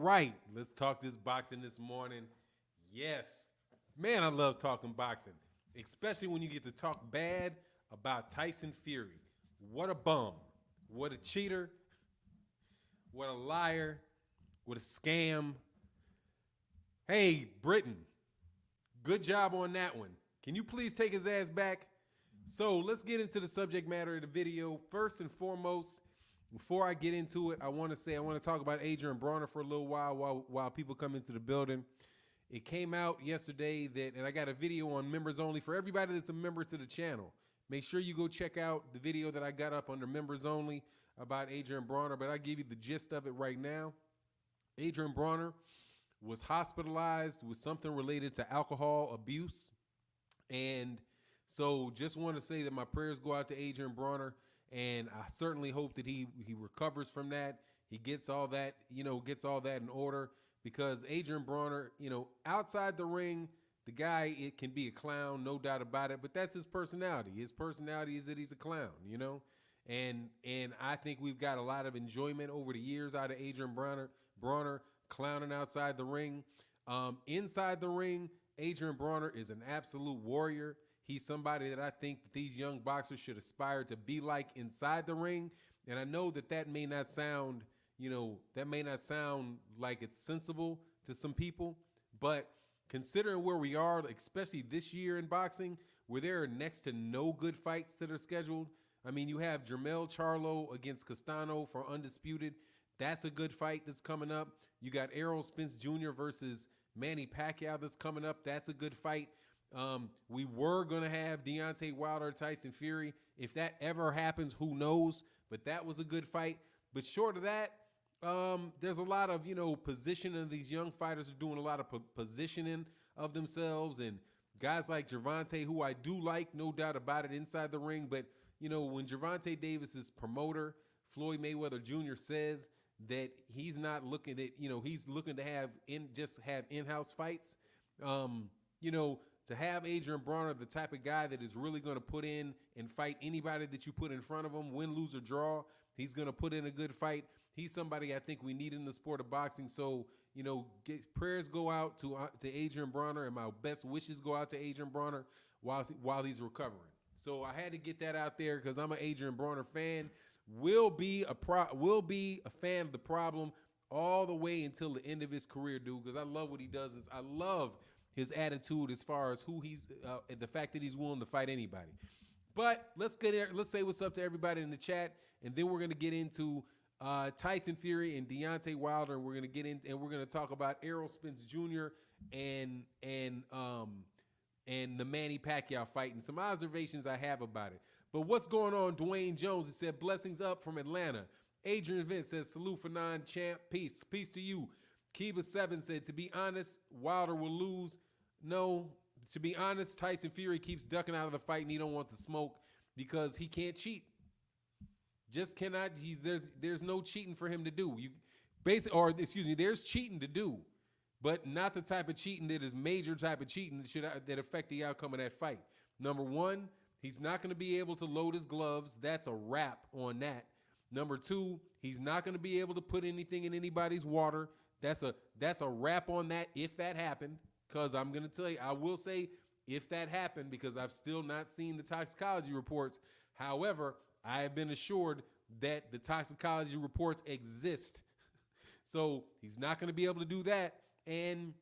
right, let's talk this boxing this morning. Yes, man, I love talking boxing, especially when you get to talk bad about Tyson Fury. What a bum. What a cheater. What a liar. What a scam. Hey, Britain, good job on that one. Can you please take his ass back? So let's get into the subject matter of the video. First and foremost, before I get into it, I want to talk about Adrien Broner for a little while people come into the building. It came out yesterday and I got a video on members only for everybody that's a member to the channel. Make sure you go check out the video that I got up under members only about Adrien Broner, but I'll give you the gist of it right now. Adrien Broner was hospitalized with something related to alcohol abuse. And so just want to say that my prayers go out to Adrien Broner, and I certainly hope that he recovers from that. He gets all that, in order, because Adrien Broner, outside the ring, the guy, it can be a clown, no doubt about it, but that's his personality. His personality is that he's a clown, and I think we've got a lot of enjoyment over the years out of Adrien Broner clowning outside the ring. Inside the ring, Adrien Broner is an absolute warrior. He's somebody that I think that these young boxers should aspire to be like inside the ring. And I know that may not sound, like it's sensible to some people, but considering where we are, especially this year in boxing, where there are next to no good fights that are scheduled. I mean, you have Jermell Charlo against Castano for undisputed. That's a good fight that's coming up. You got Errol Spence Jr. versus Manny Pacquiao that's coming up. That's a good fight. We were going to have Deontay WIlder, Tyson Fury. If that ever happens, who knows? But that was a good fight. But short of that, there's a lot of, positioning. These young fighters are doing a lot of positioning of themselves. And guys like Gervonta, who I do like, no doubt about it, inside the ring. But, when Gervonta Davis's promoter, Floyd Mayweather Jr., says that he's not looking at, he's looking to have in-house fights, to have Adrien Broner, the type of guy that is really going to put in and fight anybody that you put in front of him, win, lose, or draw. He's going to put in a good fight. He's somebody I think we need in the sport of boxing. So, prayers go out to Adrien Broner, and my best wishes go out to Adrien Broner while he's recovering. So I had to get that out there because I'm an Adrien Broner fan. Will be a fan of the problem all the way until the end of his career, dude, because I love what he does. I love his attitude as far as who he's, the fact that he's willing to fight anybody. But let's say what's up to everybody in the chat, and then we're gonna get into Tyson Fury and Deontay WIlder, and we're gonna talk about Errol Spence Jr. and the Manny Pacquiao fight and some observations I have about it. But what's going on? Dwayne Jones, he said, blessings up from Atlanta. Adrian Vince says, salute for non-champ. Peace. Peace to you. Kiba7 said, to be honest, Wilder will lose. No, to be honest, Tyson Fury keeps ducking out of the fight and he don't want the smoke because he can't cheat. Just cannot. There's no cheating for him to do. There's cheating to do, but not the type of cheating that is major type of cheating that affect the outcome of that fight. Number one, he's not going to be able to load his gloves. That's a wrap on that. Number two, he's not going to be able to put anything in anybody's water. That's a wrap on that if that happened, because I'm going to tell you, I will say if that happened because I've still not seen the toxicology reports. However, I have been assured that the toxicology reports exist. So he's not going to be able to do that. And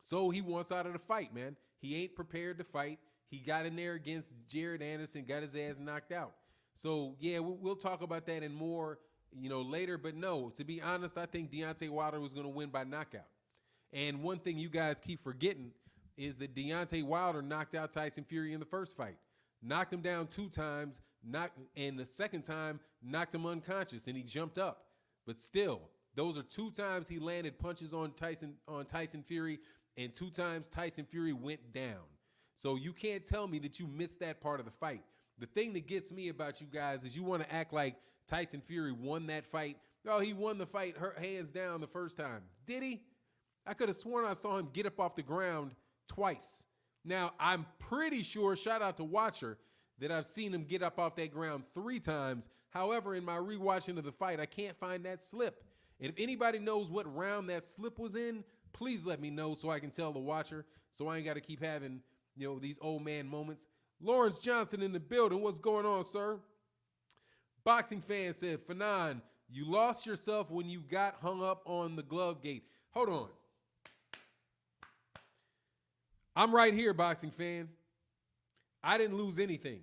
so he wants out of the fight, man. He ain't prepared to fight. He got in there against Jaron Ennis, got his ass knocked out. So, yeah, we'll talk about that and more, later. But no, to be honest, I think Deontay WIlder was going to win by knockout. And one thing you guys keep forgetting is that Deontay WIlder knocked out Tyson Fury in the first fight. Knocked him down 2 times, and the second time knocked him unconscious, and he jumped up. But still, those are 2 times he landed punches on Tyson Fury, and 2 times Tyson Fury went down. So you can't tell me that you missed that part of the fight. The thing that gets me about you guys is you want to act like Tyson Fury won that fight. Oh, he won the fight hands down the first time. Did he? I could have sworn I saw him get up off the ground twice. Now, I'm pretty sure, shout out to Watcher, that I've seen him get up off that ground 3 times. However, in my rewatching of the fight, I can't find that slip. And if anybody knows what round that slip was in, please let me know so I can tell the watcher, so I ain't got to keep having, these old man moments. Lawrence Johnson in the building. What's going on, sir? Boxing fan said, Fannon, you lost yourself when you got hung up on the glove gate. Hold on. I'm right here, boxing fan. I didn't lose anything.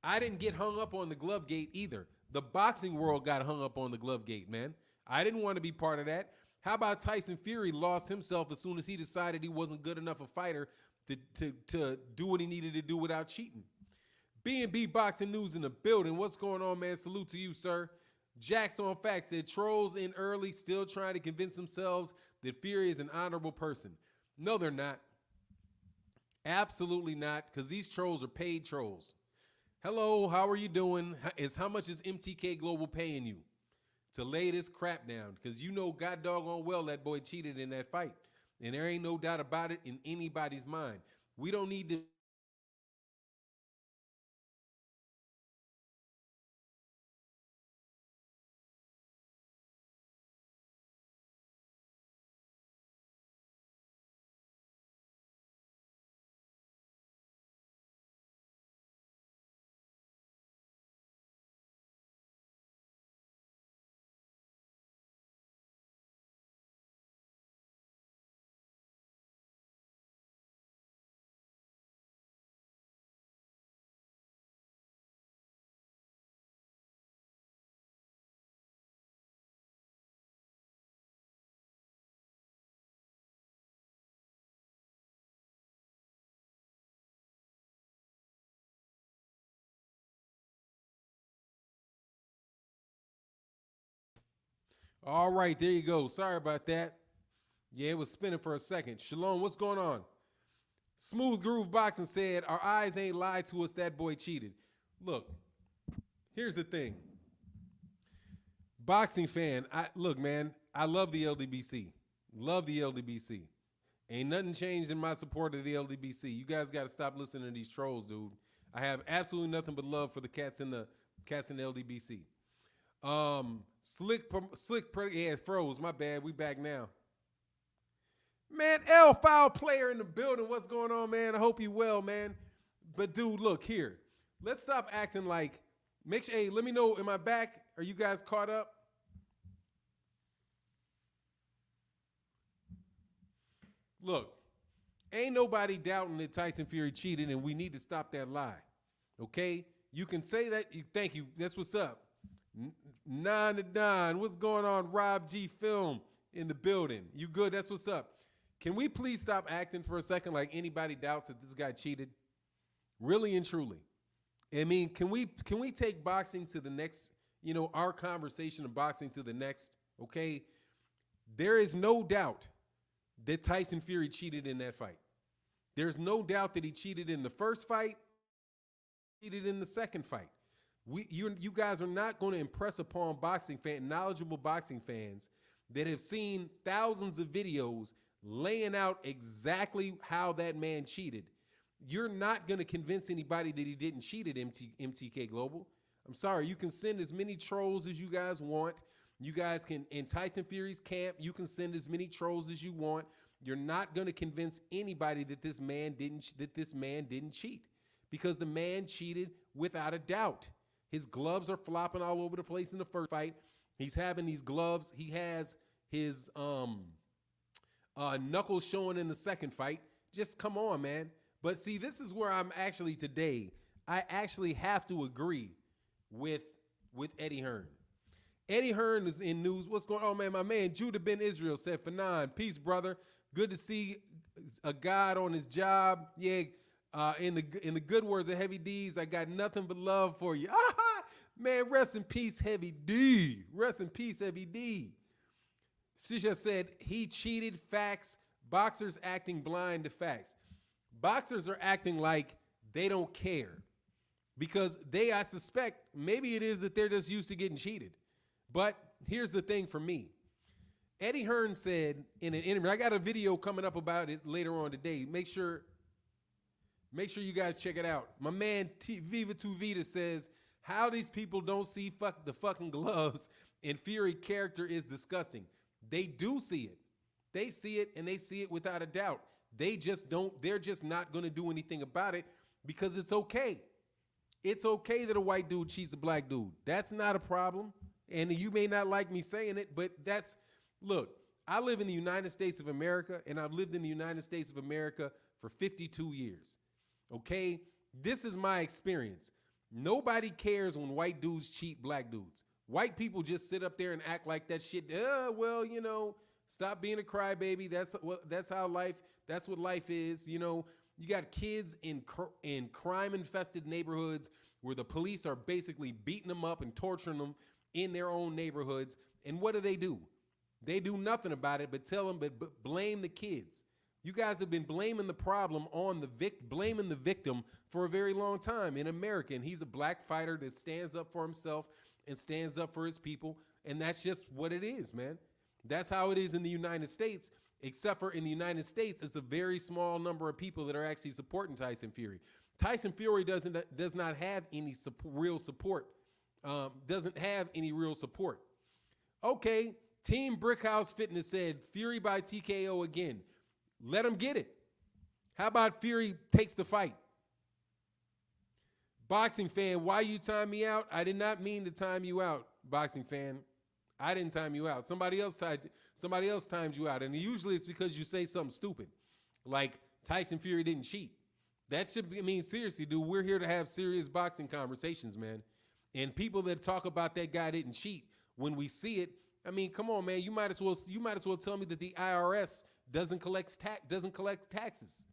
I didn't get hung up on the glove gate either. The boxing world got hung up on the glove gate, man. I didn't want to be part of that. How about Tyson Fury lost himself as soon as he decided he wasn't good enough a fighter to do what he needed to do without cheating? B&B Boxing News in the building. What's going on, man? Salute to you, sir. Jackson on Facts said, trolls in early still trying to convince themselves that Fury is an honorable person. No, they're not. Absolutely not, because these trolls are paid trolls. Hello, how are you doing? How much is MTK Global paying you to lay this crap down? Because God doggone well that boy cheated in that fight. And there ain't no doubt about it in anybody's mind. We don't need to. All right, there you go. Sorry about that. Yeah, it was spinning for a second. Shalom, what's going on? Smooth Groove Boxing said, our eyes ain't lied to us, that boy cheated. Look, here's the thing. Boxing fan, look, man, I love the LDBC. Love the LDBC. Ain't nothing changed in my support of the LDBC. You guys got to stop listening to these trolls, dude. I have absolutely nothing but love for the cats in the LDBC. Yeah, it froze. My bad. We back now. Man, Foul player in the building. What's going on, man? I hope you well, man. But dude, look here. Let's stop acting like. Hey, let me know. Am I back? Are you guys caught up? Look, ain't nobody doubting that Tyson Fury cheated, and we need to stop that lie. Okay? You can say that. Thank you. That's what's up. 9 to 9. What's going on? Rob G Film in the building. You good? That's what's up. Can we please stop acting for a second like anybody doubts that this guy cheated? Really and truly. I mean, can we take boxing to the next, our conversation of boxing to the next, okay? There is no doubt that Tyson Fury cheated in that fight. There's no doubt that he cheated in the first fight, cheated in the second fight. You guys are not going to impress upon knowledgeable boxing fans that have seen thousands of videos laying out exactly how that man cheated. You're not going to convince anybody that he didn't cheat at MTK Global. I'm sorry. You can send as many trolls as you guys want. You guys can, in Tyson Fury's camp, you can send as many trolls as you want. You're not going to convince anybody that this man didn't cheat, because the man cheated without a doubt. His gloves are flopping all over the place in the first fight. He's having these gloves. He has his knuckles showing in the second fight. Just come on, man. But see, this is where I'm actually today. I actually have to agree with Eddie Hearn. Eddie Hearn is in news. What's going on, man? My man Judah Ben Israel said, Fannon, peace, brother. Good to see a God on his job. Yeah. In the good words of Heavy D's, I got nothing but love for you. Man, rest in peace, Heavy D. Rest in peace, Heavy D. She just said he cheated. Facts. Boxers acting blind to facts. Boxers are acting like they don't care, because I suspect maybe it is that they're just used to getting cheated. But here's the thing for me. Eddie Hearn said in an interview, I got a video coming up about it later on today. Make sure you guys check it out. My man Viva Tu Vida says, how these people don't see the fucking gloves And Fury character is disgusting. They do see it. They see it, and they see it without a doubt. They just don't, they're just not going to do anything about it because it's okay. It's okay that a white dude cheats a black dude. That's not a problem. And you may not like me saying it, but that's, look, I live in the United States of America, and I've lived in the United States of America for 52 years. Okay? This is my experience. Nobody cares when white dudes cheat black dudes. White people just sit up there and act like that shit. Well, you know, stop being a crybaby. That's how life. That's what life is. You know, you got kids in crime-infested neighborhoods where the police are basically beating them up and torturing them in their own neighborhoods. And what do? They do nothing about it but tell them, but blame the kids. You guys have been blaming the problem on blaming the victim for a very long time in America. And he's a black fighter that stands up for himself and stands up for his people. And that's just what it is, man. That's how it is in the United States, except for in the United States, it's a very small number of people that are actually supporting Tyson Fury. Tyson Fury does not have any real support. Doesn't have any real support. Okay, Team Brickhouse Fitness said Fury by TKO again. Let him get it. How about Fury takes the fight? Boxing fan, why you time me out? I did not mean to time you out, boxing fan. I didn't time you out. Somebody else timed you out. And usually it's because you say something stupid. Like Tyson Fury didn't cheat. That should be, I mean, seriously, dude, we're here to have serious boxing conversations, man. And people that talk about that guy didn't cheat, when we see it, I mean, come on, man. You might as well tell me that the IRS doesn't collect taxes.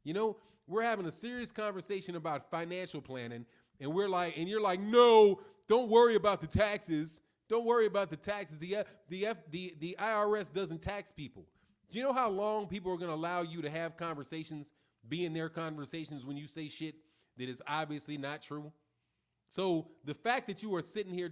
You know, we're having a serious conversation about financial planning, and you're like, no, don't worry about the taxes. Don't worry about the taxes. The IRS doesn't tax people. Do you know how long people are going to allow you to have conversations, be in their conversations when you say shit that is obviously not true? So the fact that you are sitting here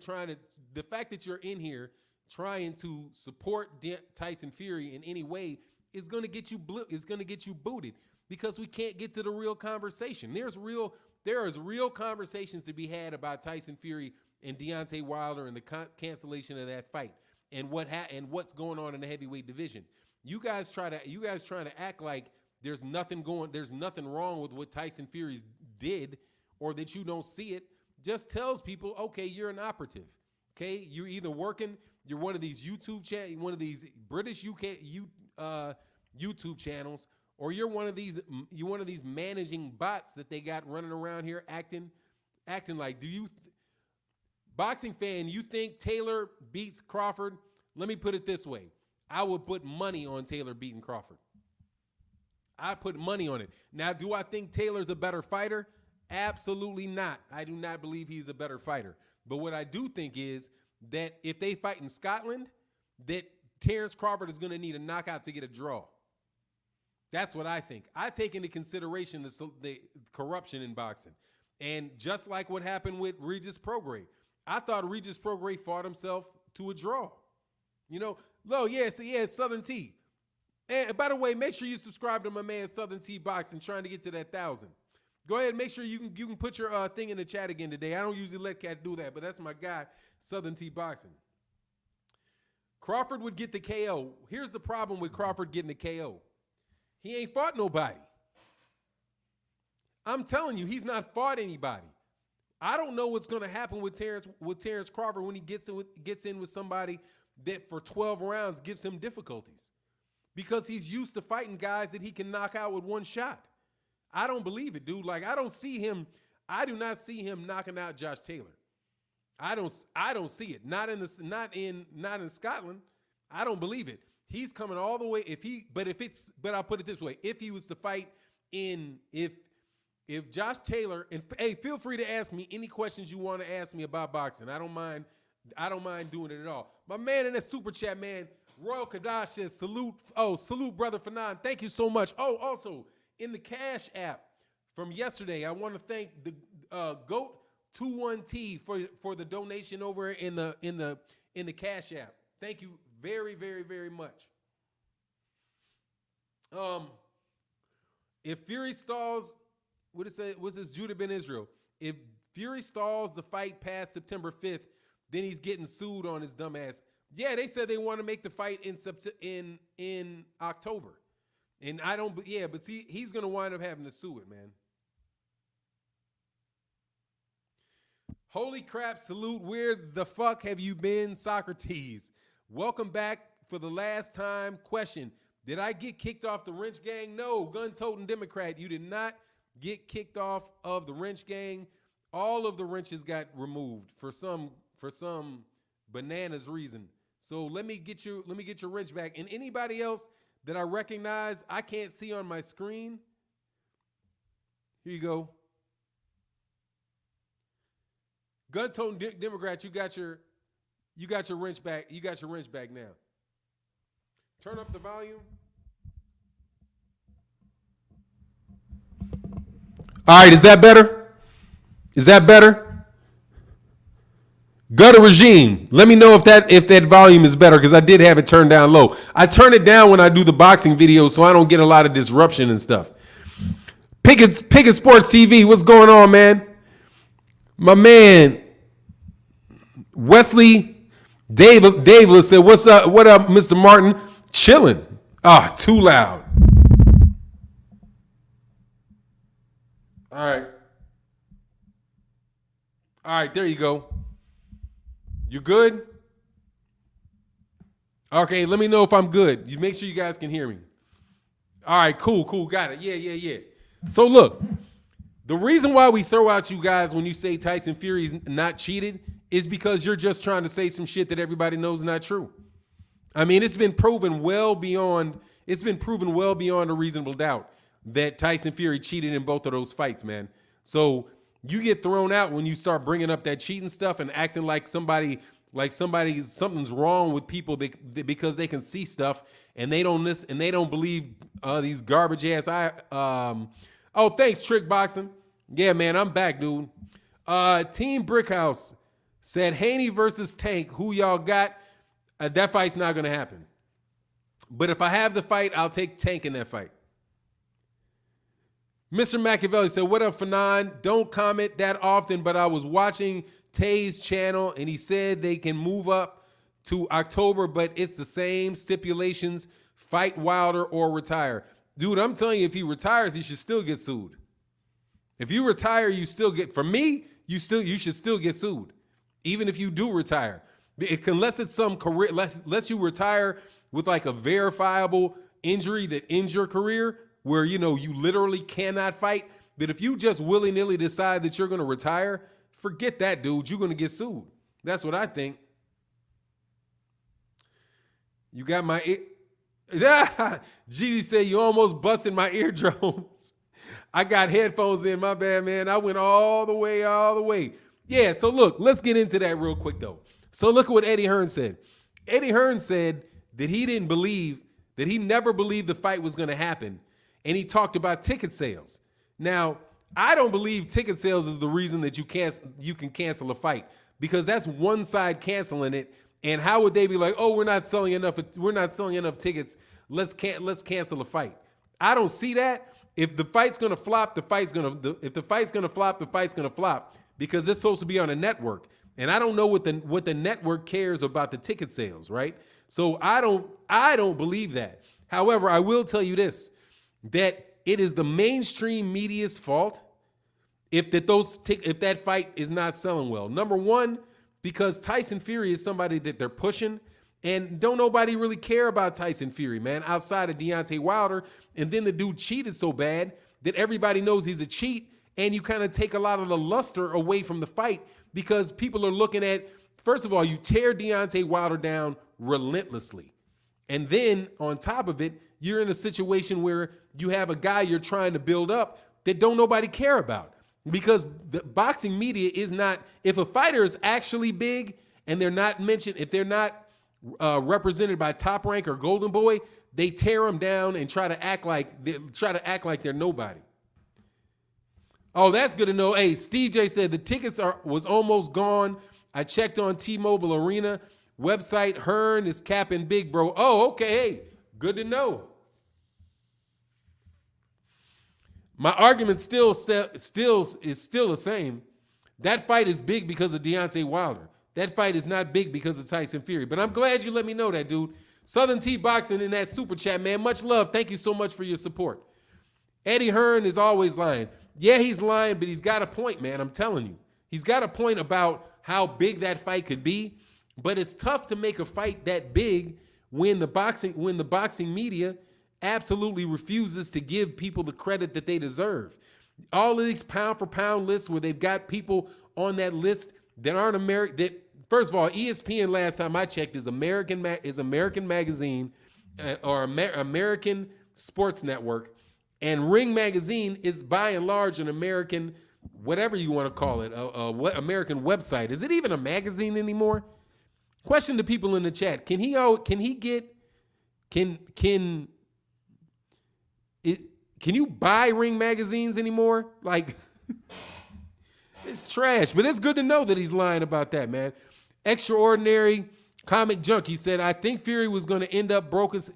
the fact that you're in here trying to support Tyson Fury in any way is going to get you booted, because we can't get to the real conversation. There is real conversations to be had about Tyson Fury and Deontay WIlder and the cancellation of that fight and what's going on in the heavyweight division. You guys trying to act like there's nothing wrong with what Tyson Fury did, or that you don't see it. Just tells people, okay, you're an operative. Okay, you're either working, you're one of these one of these British YouTube channels, or you're one of these managing bots that they got running around here acting like. Boxing fan, you think Taylor beats Crawford? Let me put it this way. I would put money on Taylor beating Crawford. I put money on it. Now, do I think Taylor's a better fighter? Absolutely not. I do not believe he's a better fighter. But what I do think is that if they fight in Scotland, that Terrence Crawford is going to need a knockout to get a draw. That's what I think. I take into consideration the corruption in boxing. And just like what happened with Regis Prograis, I thought Regis Prograis fought himself to a draw. You know, it's Southern T. And by the way, make sure you subscribe to my man Southern T Boxing, trying to get to that 1,000. Go ahead and make sure you can put your thing in the chat again today. I don't usually let Cat do that, but that's my guy, Southern T Boxing. Crawford would get the KO. Here's the problem with Crawford getting the KO. He ain't fought nobody. I'm telling you, he's not fought anybody. I don't know what's going to happen with Terrence Crawford when he gets in with somebody that for 12 rounds gives him difficulties, because he's used to fighting guys that he can knock out with one shot. I don't believe it, dude. Like, I do not see him knocking out Josh Taylor. I don't see it. Not in Scotland. I don't believe it. He's coming all the way. But I'll put it this way. If he was to fight if Josh Taylor, and hey, feel free to ask me any questions you want to ask me about boxing. I don't mind doing it at all. My man in that super chat, man, Royal Kadash says, salute brother Fannon. Thank you so much. Oh, also, in the Cash app from yesterday, I want to thank the GOAT21T for the donation over in the Cash app. Thank you very, very, very much. If Fury stalls, what's this? Judah Ben Israel. If Fury stalls the fight past September 5th, Then he's getting sued on his dumb ass. Yeah, they said they want to make the fight in October. And I don't, yeah, but see, he's going to wind up having to sue it, man. Holy crap, salute. Where the fuck have you been, Socrates? Welcome back for the last time. Question, did I get kicked off the wrench gang? No, gun-toting Democrat. You did not get kicked off of the wrench gang. All of the wrenches got removed for some bananas reason. So let me get your wrench back. And anybody else that I recognize, I can't see on my screen. Here you go. Gun-toting Democrat, you got your wrench back. You got your wrench back now. Turn up the volume. All right, is that better? Is that better? Gutter regime. Let me know if that volume is better, because I did have it turned down low. I turn it down when I do the boxing videos so I don't get a lot of disruption and stuff. Pickett Sports TV, what's going on, man? My man Wesley David said, "What's up? What up, Mr. Martin? Chilling. Ah, too loud. All right, there you go. You good? Okay, let me know if I'm good. You make sure you guys can hear me. All right, cool, got it. Yeah. So look, the reason why we throw out you guys when you say Tyson Fury's not cheated is because you're just trying to say some shit that everybody knows is not true. I mean, it's been proven well beyond a reasonable doubt that Tyson Fury cheated in both of those fights, man. So you get thrown out when you start bringing up that cheating stuff and acting like something's wrong with people because they can see stuff and they don't listen and they don't believe these garbage ass. Oh, thanks, Trick Boxing. Yeah, man, I'm back, dude. Team Brickhouse said Haney versus Tank. Who y'all got? That fight's not gonna happen. But if I have the fight, I'll take Tank in that fight. Mr. Machiavelli said, "What up, Fannon? Don't comment that often, but I was watching Tay's channel and he said they can move up to October, but it's the same stipulations: fight Wilder or retire." Dude, I'm telling you, if he retires, he should still get sued. If you retire, you still get. For me, you should still get sued, even if you do retire, unless it's some career. Unless you retire with like a verifiable injury that ends your career, where you literally cannot fight. But if you just willy-nilly decide that you're going to retire, forget that, dude. You're going to get sued. That's what I think. You got my ear. Gigi said you almost busted my eardrums. I got headphones in. My bad, man. I went all the way. Yeah, so look, let's get into that real quick, though. So look at what Eddie Hearn said. Eddie Hearn said that he never believed the fight was going to happen. And he talked about ticket sales. Now, I don't believe ticket sales is the reason that you can cancel a fight, because that's one side canceling it. And how would they be like, "Oh, we're not selling enough tickets. Let's cancel a fight." I don't see that. If the fight's gonna flop, the fight's gonna flop because it's supposed to be on a network. And I don't know what the network cares about the ticket sales, right? So I don't believe that. However, I will tell you this, that it is the mainstream media's fault if that fight is not selling well. Number one, because Tyson Fury is somebody that they're pushing, and don't nobody really care about Tyson Fury, man, outside of Deontay WIlder. And then the dude cheated so bad that everybody knows he's a cheat, and you kind of take a lot of the luster away from the fight because people are looking at, first of all, you tear Deontay WIlder down relentlessly. And then on top of it, you're in a situation where you have a guy you're trying to build up that don't nobody care about. Because the boxing media is not, if a fighter is actually big and they're not mentioned, if they're not represented by Top Rank or Golden Boy, they tear them down and try to act like they're nobody. Oh, that's good to know. Hey, Steve J said the tickets was almost gone. I checked on T-Mobile Arena website. Hearn is capping big, bro. Oh, okay. Hey, good to know. My argument still is the same. That fight is big because of Deontay WIlder. That fight is not big because of Tyson Fury. But I'm glad you let me know that, dude. Southern T Boxing in that super chat, man. Much love. Thank you so much for your support. Eddie Hearn is always lying. Yeah, he's lying, but he's got a point, man. I'm telling you. He's got a point about how big that fight could be. But it's tough to make a fight that big when the boxing media absolutely refuses to give people the credit that they deserve. All of these pound for pound lists where they've got people on that list that aren't American. That first of all, ESPN last time I checked is American Magazine or American Sports Network, and Ring Magazine is by and large an American, whatever you want to call it, what American website. Is it even a magazine anymore? Question to people in the chat: Can you buy Ring magazines anymore? Like, it's trash, but it's good to know that he's lying about that, man. Extraordinary Comic Junkie said, I think Fury is going to end up broke as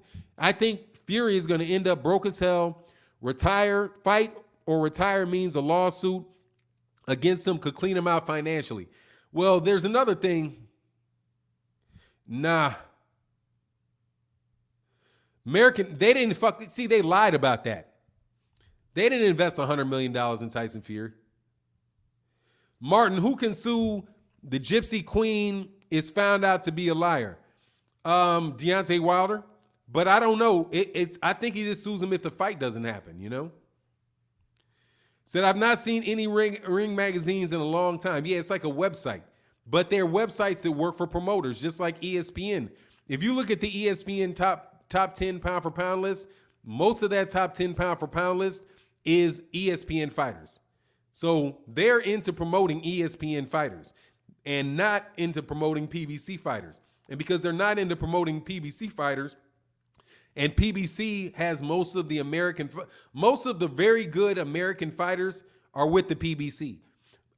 hell. Fight or retire means a lawsuit against him could clean him out financially. Well, there's another thing. Nah. They lied about that. They didn't invest $100 million in Tyson Fury. Martin, who can sue the Gypsy Queen, is found out to be a liar. Deontay WIlder. But I don't know. I think he just sues him if the fight doesn't happen, you know? Said, I've not seen any ring magazines in a long time. Yeah, it's like a website. But they're websites that work for promoters, just like ESPN. If you look at the ESPN top 10 pound for pound list, most of that top 10 pound for pound list is ESPN fighters. So they're into promoting ESPN fighters and not into promoting PBC fighters. And because they're not into promoting PBC fighters, and PBC has most of the very good American fighters are with the PBC.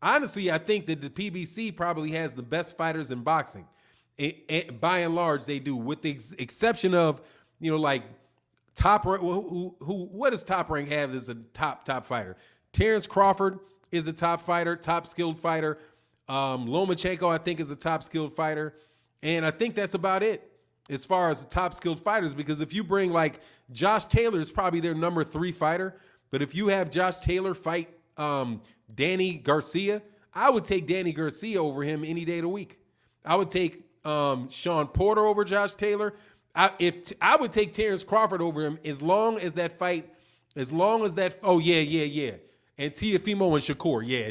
Honestly, I think that the PBC probably has the best fighters in boxing. By and large, they do, with the exception of, like Top Rank. What does Top Rank have as a top fighter? Terrence Crawford is a top fighter, top skilled fighter. Lomachenko, I think, is a top skilled fighter. And I think that's about it as far as the top skilled fighters, because if you bring like Josh Taylor is probably their number 3 fighter. But if you have Josh Taylor fight Danny Garcia, I would take Danny Garcia over him any day of the week. I would take Sean Porter over Josh Taylor. I would take Terrence Crawford over him as long as that. Oh yeah. And Teofimo and Shakur. Yeah,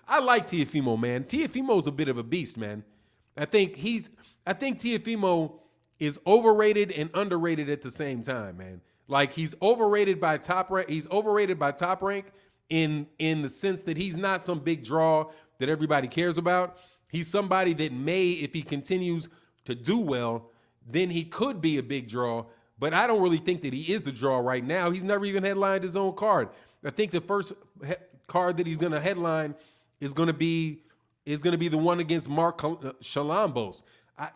I like Teofimo, man. Teofimo's a bit of a beast, man. I think Teofimo is overrated and underrated at the same time, man. Like, he's overrated by Top Rank. He's overrated by Top Rank in the sense that he's not some big draw that everybody cares about. He's somebody that may, if he continues to do well, then he could be a big draw. But I don't really think that he is a draw right now. He's never even headlined his own card. I think the first card that he's going to headline is going to be the one against Mark Shalambos. I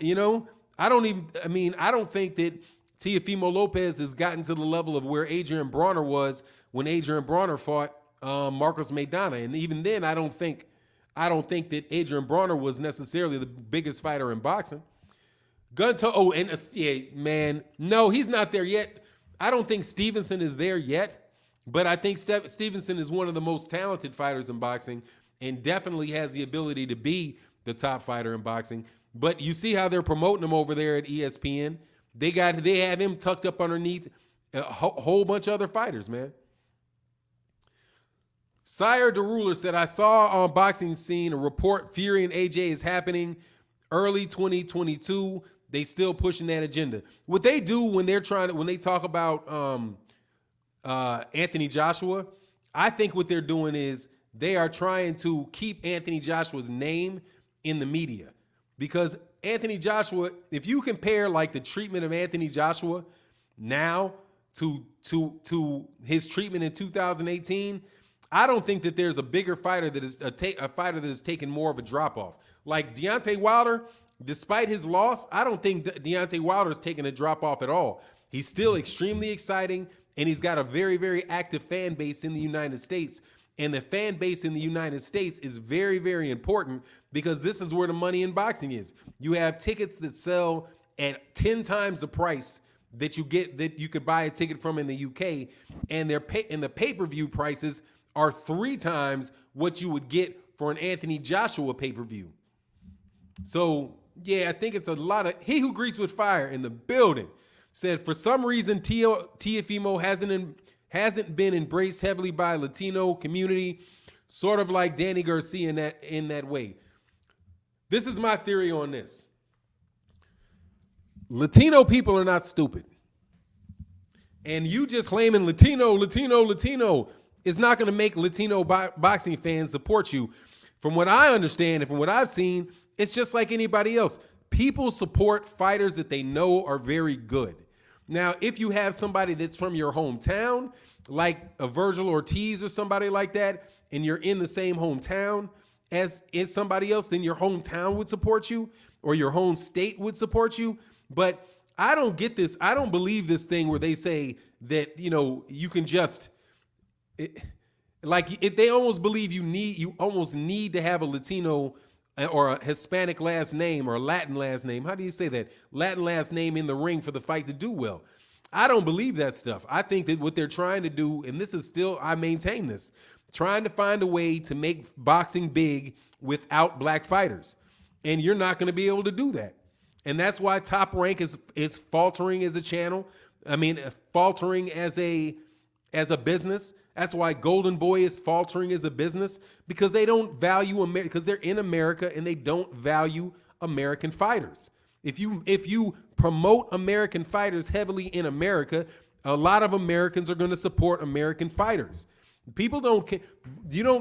don't think that Teofimo Lopez has gotten to the level of where Adrien Broner was when Adrien Broner fought Marcos Maidana. And even then, I don't think that Adrien Broner was necessarily the biggest fighter in boxing. No, he's not there yet. I don't think Stevenson is there yet, but I think Stevenson is one of the most talented fighters in boxing and definitely has the ability to be the top fighter in boxing. But you see how they're promoting him over there at ESPN. They have him tucked up underneath a whole bunch of other fighters, man. Sire DeRuler said, I saw on Boxing Scene a report Fury and AJ is happening early 2022. They still pushing that agenda. What they do when they talk about Anthony Joshua, I think what they're doing is they are trying to keep Anthony Joshua's name in the media. Because Anthony Joshua, if you compare like the treatment of Anthony Joshua now to his treatment in 2018, I don't think that there's a bigger fighter that is a fighter that has taken more of a drop off. Like Deontay WIlder, despite his loss, I don't think Deontay WIlder is taking a drop off at all. He's still extremely exciting, and he's got a very, very active fan base in the United States. And the fan base in the United States is very, very important because this is where the money in boxing is. You have tickets that sell at 10 times the price that you could buy a ticket from in the UK, and the pay-per-view prices are 3 times what you would get for an Anthony Joshua pay-per-view. So yeah, I think it's a lot of he who greets with fire in the building said for some reason Teofimo hasn't been embraced heavily by Latino community, sort of like Danny Garcia in that way. This is my theory on this. Latino people are not stupid. And you just claiming Latino is not going to make Latino boxing fans support you. From what I understand and from what I've seen, it's just like anybody else. People support fighters that they know are very good. Now, if you have somebody that's from your hometown, like a Virgil Ortiz or somebody like that, and you're in the same hometown as somebody else, then your hometown would support you or your home state would support you. But I don't get this. I don't believe this thing where they say that, you can just they almost believe you almost need to have a Latino or a Hispanic last name or a Latin last name. How do you say that? Latin last name in the ring for the fight to do well. I don't believe that stuff. I think that what they're trying to do, and this is still, I maintain this, trying to find a way to make boxing big without black fighters. And you're not going to be able to do that. And that's why Top Rank is faltering as a channel. I mean, faltering as a business. That's why Golden Boy is faltering as a business, because they don't value America, because they're in America and they don't value American fighters. If you promote American fighters heavily in America, a lot of Americans are going to support American fighters. People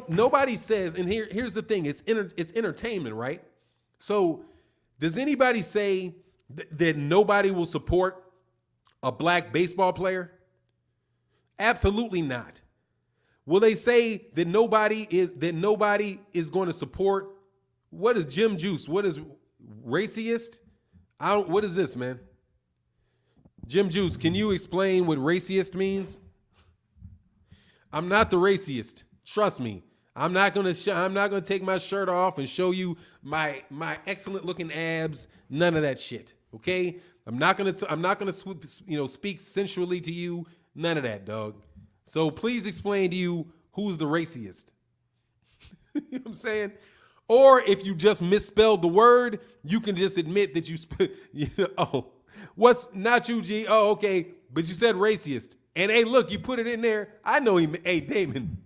nobody says, and here's the thing, it's entertainment, right? So does anybody say that nobody will support a black baseball player? Absolutely not. Will they say that nobody is going to support, what is Jim Juice? What is racist? What is this, man? Jim Juice, can you explain what racist means? I'm not the racist. Trust me. I'm not gonna take my shirt off and show you my excellent looking abs. None of that shit. Okay? I'm not gonna speak sensually to you. None of that, dog. So please explain to you who's the racist. You know what I'm saying? Or if you just misspelled the word, you can just admit that what's not you, G? Oh, okay. But you said racist. And hey, look, you put it in there. I know hey, Damon.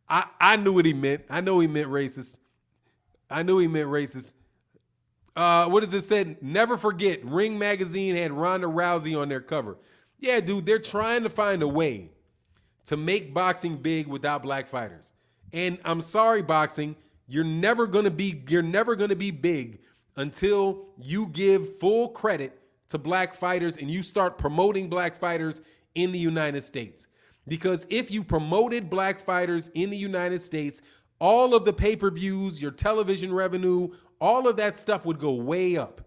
I knew what he meant. I know he meant racist. What does it say? Never forget, Ring Magazine had Ronda Rousey on their cover. Yeah, dude, they're trying to find a way to make boxing big without black fighters. And I'm sorry, boxing, you're never gonna be big until you give full credit to black fighters and you start promoting black fighters in the United States. Because if you promoted black fighters in the United States, all of the pay-per-views, your television revenue, all of that stuff would go way up.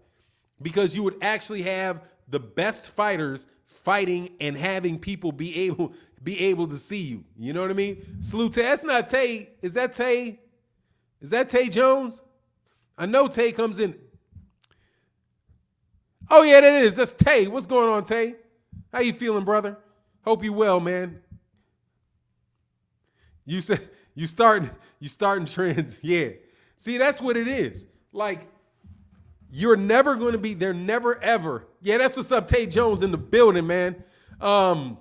Because you would actually have the best fighters fighting and having people be able to see you. You know what I mean? Salute. That's not Tay. Is that Tay? Is that Tay Jones? I know Tay comes in. Oh yeah, that is. That's Tay. What's going on, Tay? How you feeling, brother? Hope you well, man. You said you starting trends. Yeah. See, that's what it is. Like, you're never going to be, they're never ever. Yeah, that's what's up, Tay Jones in the building, man. The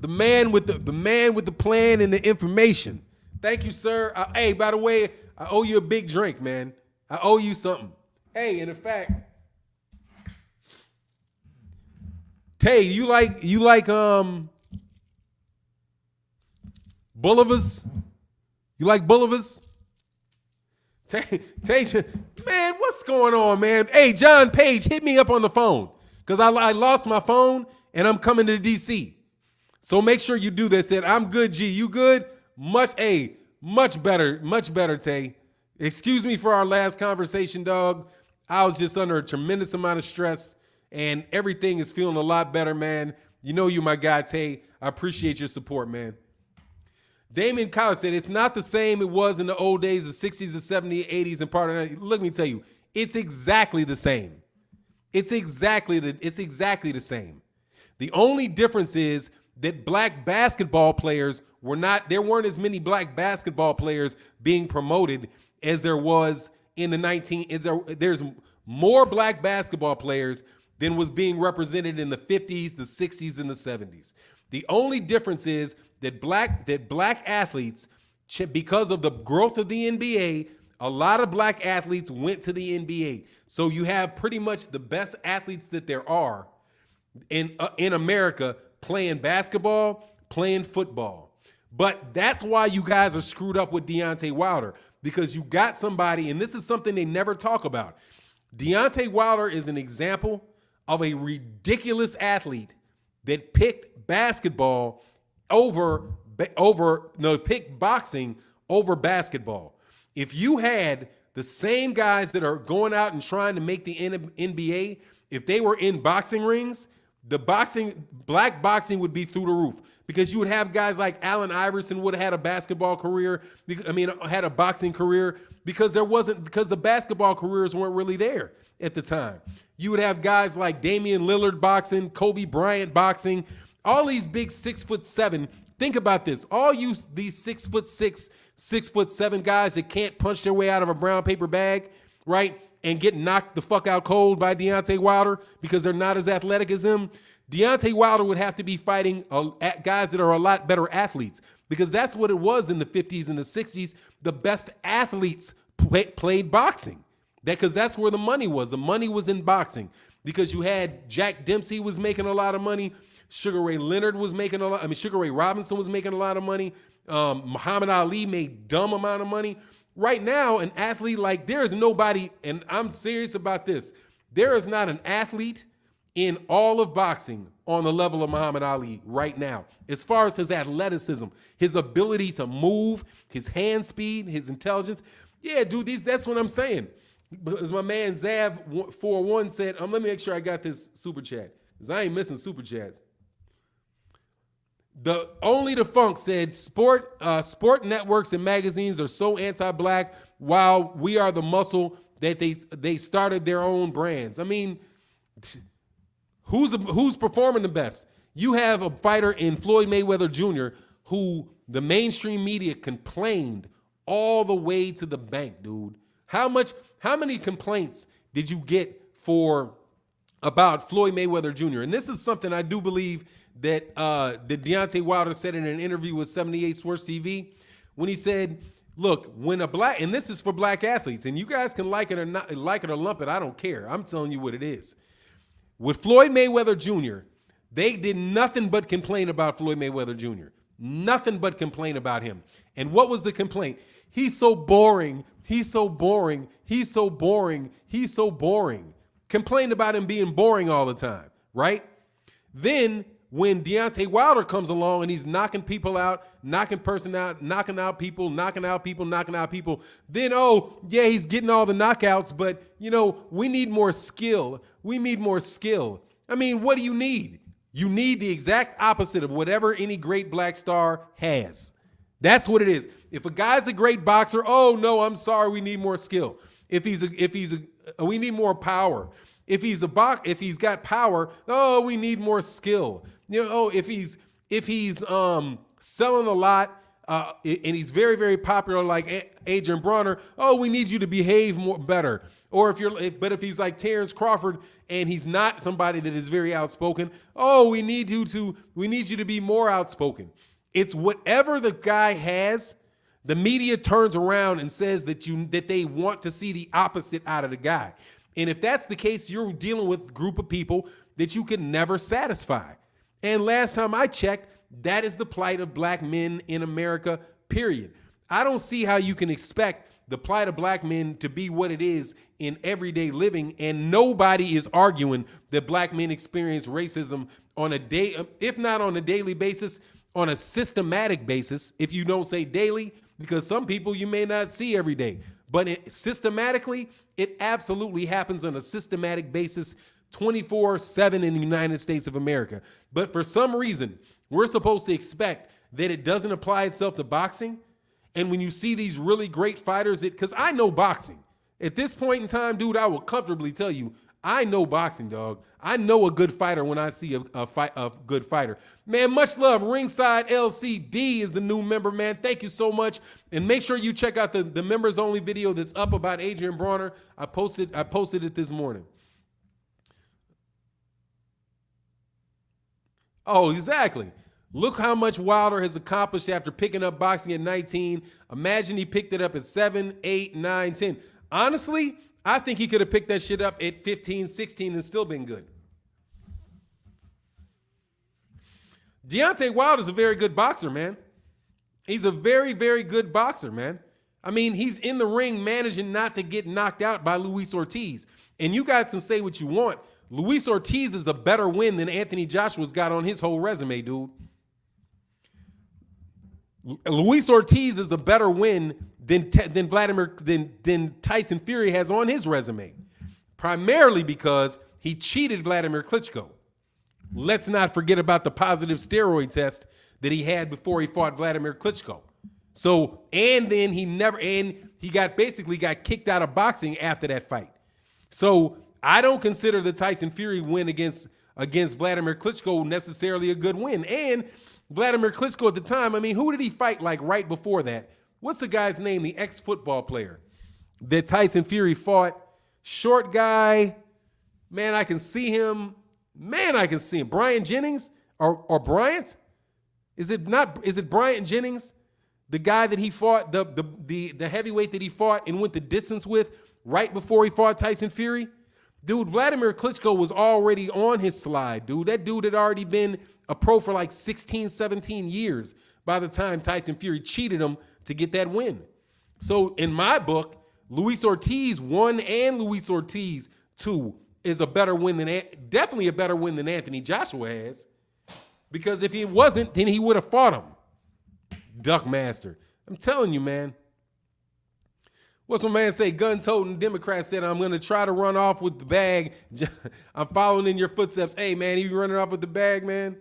man with the plan and the information. Thank you, sir. Hey, by the way, I owe you a big drink, man. I owe you something. Hey, and in fact, Tay, you like Bullivers? You like Bullivers? Tay, man, what's going on, man? Hey, John Page, hit me up on the phone because I lost my phone and I'm coming to DC. So make sure you do this. I'm good, G. You good? Much better, Tay. Excuse me for our last conversation, dog. I was just under a tremendous amount of stress and everything is feeling a lot better, man. You know you my guy, Tay. I appreciate your support, man. Damon Collins said it's not the same it was in the old days, the 60s, the 70s, 80s, and part of that. Let me tell you, it's exactly the same. It's exactly the same. The only difference is that black basketball players there weren't as many black basketball players being promoted as there was in the there's more black basketball players than was being represented in the 50s, the 60s, and the 70s. The only difference is that black athletes, because of the growth of the NBA, a lot of black athletes went to the NBA. So you have pretty much the best athletes that there are in America playing basketball, playing football. But that's why you guys are screwed up with Deontay WIlder, because you got somebody, and this is something they never talk about. Deontay WIlder is an example of a ridiculous athlete that picked basketball picked boxing over basketball. If you had the same guys that are going out and trying to make the NBA, if they were in boxing rings, black boxing would be through the roof, because you would have guys like Allen Iverson would have had a basketball career. Had a boxing career because the basketball careers weren't really there at the time. You would have guys like Damian Lillard boxing, Kobe Bryant boxing, all these big 6'7". Think about this. All these 6'6", 6'7" guys that can't punch their way out of a brown paper bag, right? And get knocked the fuck out cold by Deontay WIlder because they're not as athletic as him. Deontay WIlder would have to be fighting guys that are a lot better athletes, because that's what it was in the 50s and the 60s. The best athletes played boxing, because that's where the money was. The money was in boxing, because you had Jack Dempsey was making a lot of money. Sugar Ray Leonard was making a lot. Sugar Ray Robinson was making a lot of money. Muhammad Ali made dumb amount of money. Right now, an athlete there is nobody, and I'm serious about this, there is not an athlete in all of boxing on the level of Muhammad Ali right now, as far as his athleticism, his ability to move, his hand speed, his intelligence. Yeah, dude, that's what I'm saying. As my man Zav41 said, let me make sure I got this super chat, because I ain't missing super chats. The Funk said sport networks and magazines are so anti-black, while we are the muscle that they started their own brands. I mean, who's performing the best? You have a fighter in Floyd Mayweather Jr. who the mainstream media complained all the way to the bank, dude. How many complaints did you get about Floyd Mayweather Jr.? And this is something I do believe that Deontay WIlder said in an interview with 78 Sports TV, when he said, look, when and this is for black athletes, and you guys can like it or not, like it or lump it, I don't care. I'm telling you what it is. With Floyd Mayweather Jr., they did nothing but complain about Floyd Mayweather Jr. Nothing but complain about him. And what was the complaint? He's so boring. He's so boring. He's so boring. He's so boring. Complained about him being boring all the time, right? Then when Deontay WIlder comes along and he's knocking people out, knocking out people, then, oh, yeah, he's getting all the knockouts, but, we need more skill. We need more skill. I mean, what do you need? You need the exact opposite of whatever any great black star has. That's what it is. If a guy's a great boxer, oh, no, I'm sorry, we need more skill. We need more power. If he's got power, oh, we need more skill. If he's selling a lot and he's very, very popular like Adrien Broner, oh, we need you to behave better. Or if he's like Terrence Crawford and he's not somebody that is very outspoken, oh, we need you to be more outspoken. It's whatever the guy has. The media turns around and says that they want to see the opposite out of the guy. And if that's the case, you're dealing with a group of people that you can never satisfy. And last time I checked, that is the plight of black men in America, period. I don't see how you can expect the plight of black men to be what it is in everyday living, and nobody is arguing that black men experience racism on if not on a daily basis, on a systematic basis, if you don't say daily, because some people you may not see every day. But systematically, it absolutely happens on a systematic basis 24/7 in the United States of America. But for some reason, we're supposed to expect that it doesn't apply itself to boxing. And when you see these really great fighters, because I know boxing. At this point in time, dude, I will comfortably tell you, I know boxing, dog. I know a good fighter when I see a good fighter. Man, much love. Ringside LCD is the new member, man. Thank you so much. And make sure you check out the members only video that's up about Adrien Broner. I posted it this morning. Oh, exactly. Look how much Wilder has accomplished after picking up boxing at 19. Imagine he picked it up at 7, 8, 9, 10. Honestly, I think he could have picked that shit up at 15, 16 and still been good. Deontay WIlder is a very good boxer, man. He's a very, very good boxer, man. I mean, he's in the ring managing not to get knocked out by Luis Ortiz. And you guys can say what you want. Luis Ortiz is a better win than Anthony Joshua's got on his whole resume, dude. Luis Ortiz is a better win than Tyson Fury has on his resume, primarily because he cheated Vladimir Klitschko. Let's not forget about the positive steroid test that he had before he fought Vladimir Klitschko. So, and then he basically got kicked out of boxing after that fight. So I don't consider the Tyson Fury win against Vladimir Klitschko necessarily a good win. And Vladimir Klitschko at the time, I mean, who did he fight like right before that? What's the guy's name? The ex-football player that Tyson Fury fought. Short guy. Man, I can see him. Brian Jennings or Bryant? Is it Bryant Jennings? The guy that he fought, the heavyweight that he fought and went the distance with right before he fought Tyson Fury? Dude, Vladimir Klitschko was already on his slide, dude. That dude had already been a pro for like 16, 17 years by the time Tyson Fury cheated him to get that win. So in my book, Luis Ortiz 1 and Luis Ortiz 2 is definitely a better win than Anthony Joshua has. Because if he wasn't, then he would have fought him. Duckmaster. I'm telling you, man. What's my man say? Gun-toting Democrat said, I'm going to try to run off with the bag. I'm following in your footsteps. Hey, man, you running off with the bag, man?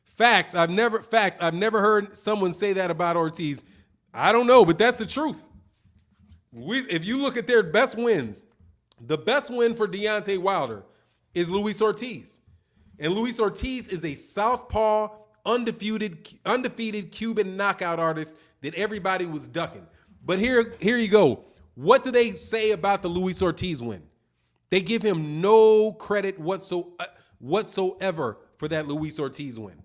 Facts. I've never heard someone say that about Ortiz. I don't know, but that's the truth. If you look at their best wins, the best win for Deontay WIlder is Luis Ortiz. And Luis Ortiz is a southpaw, undefeated Cuban knockout artist that everybody was ducking. But here you go. What do they say about the Luis Ortiz win? They give him no credit whatsoever for that Luis Ortiz win.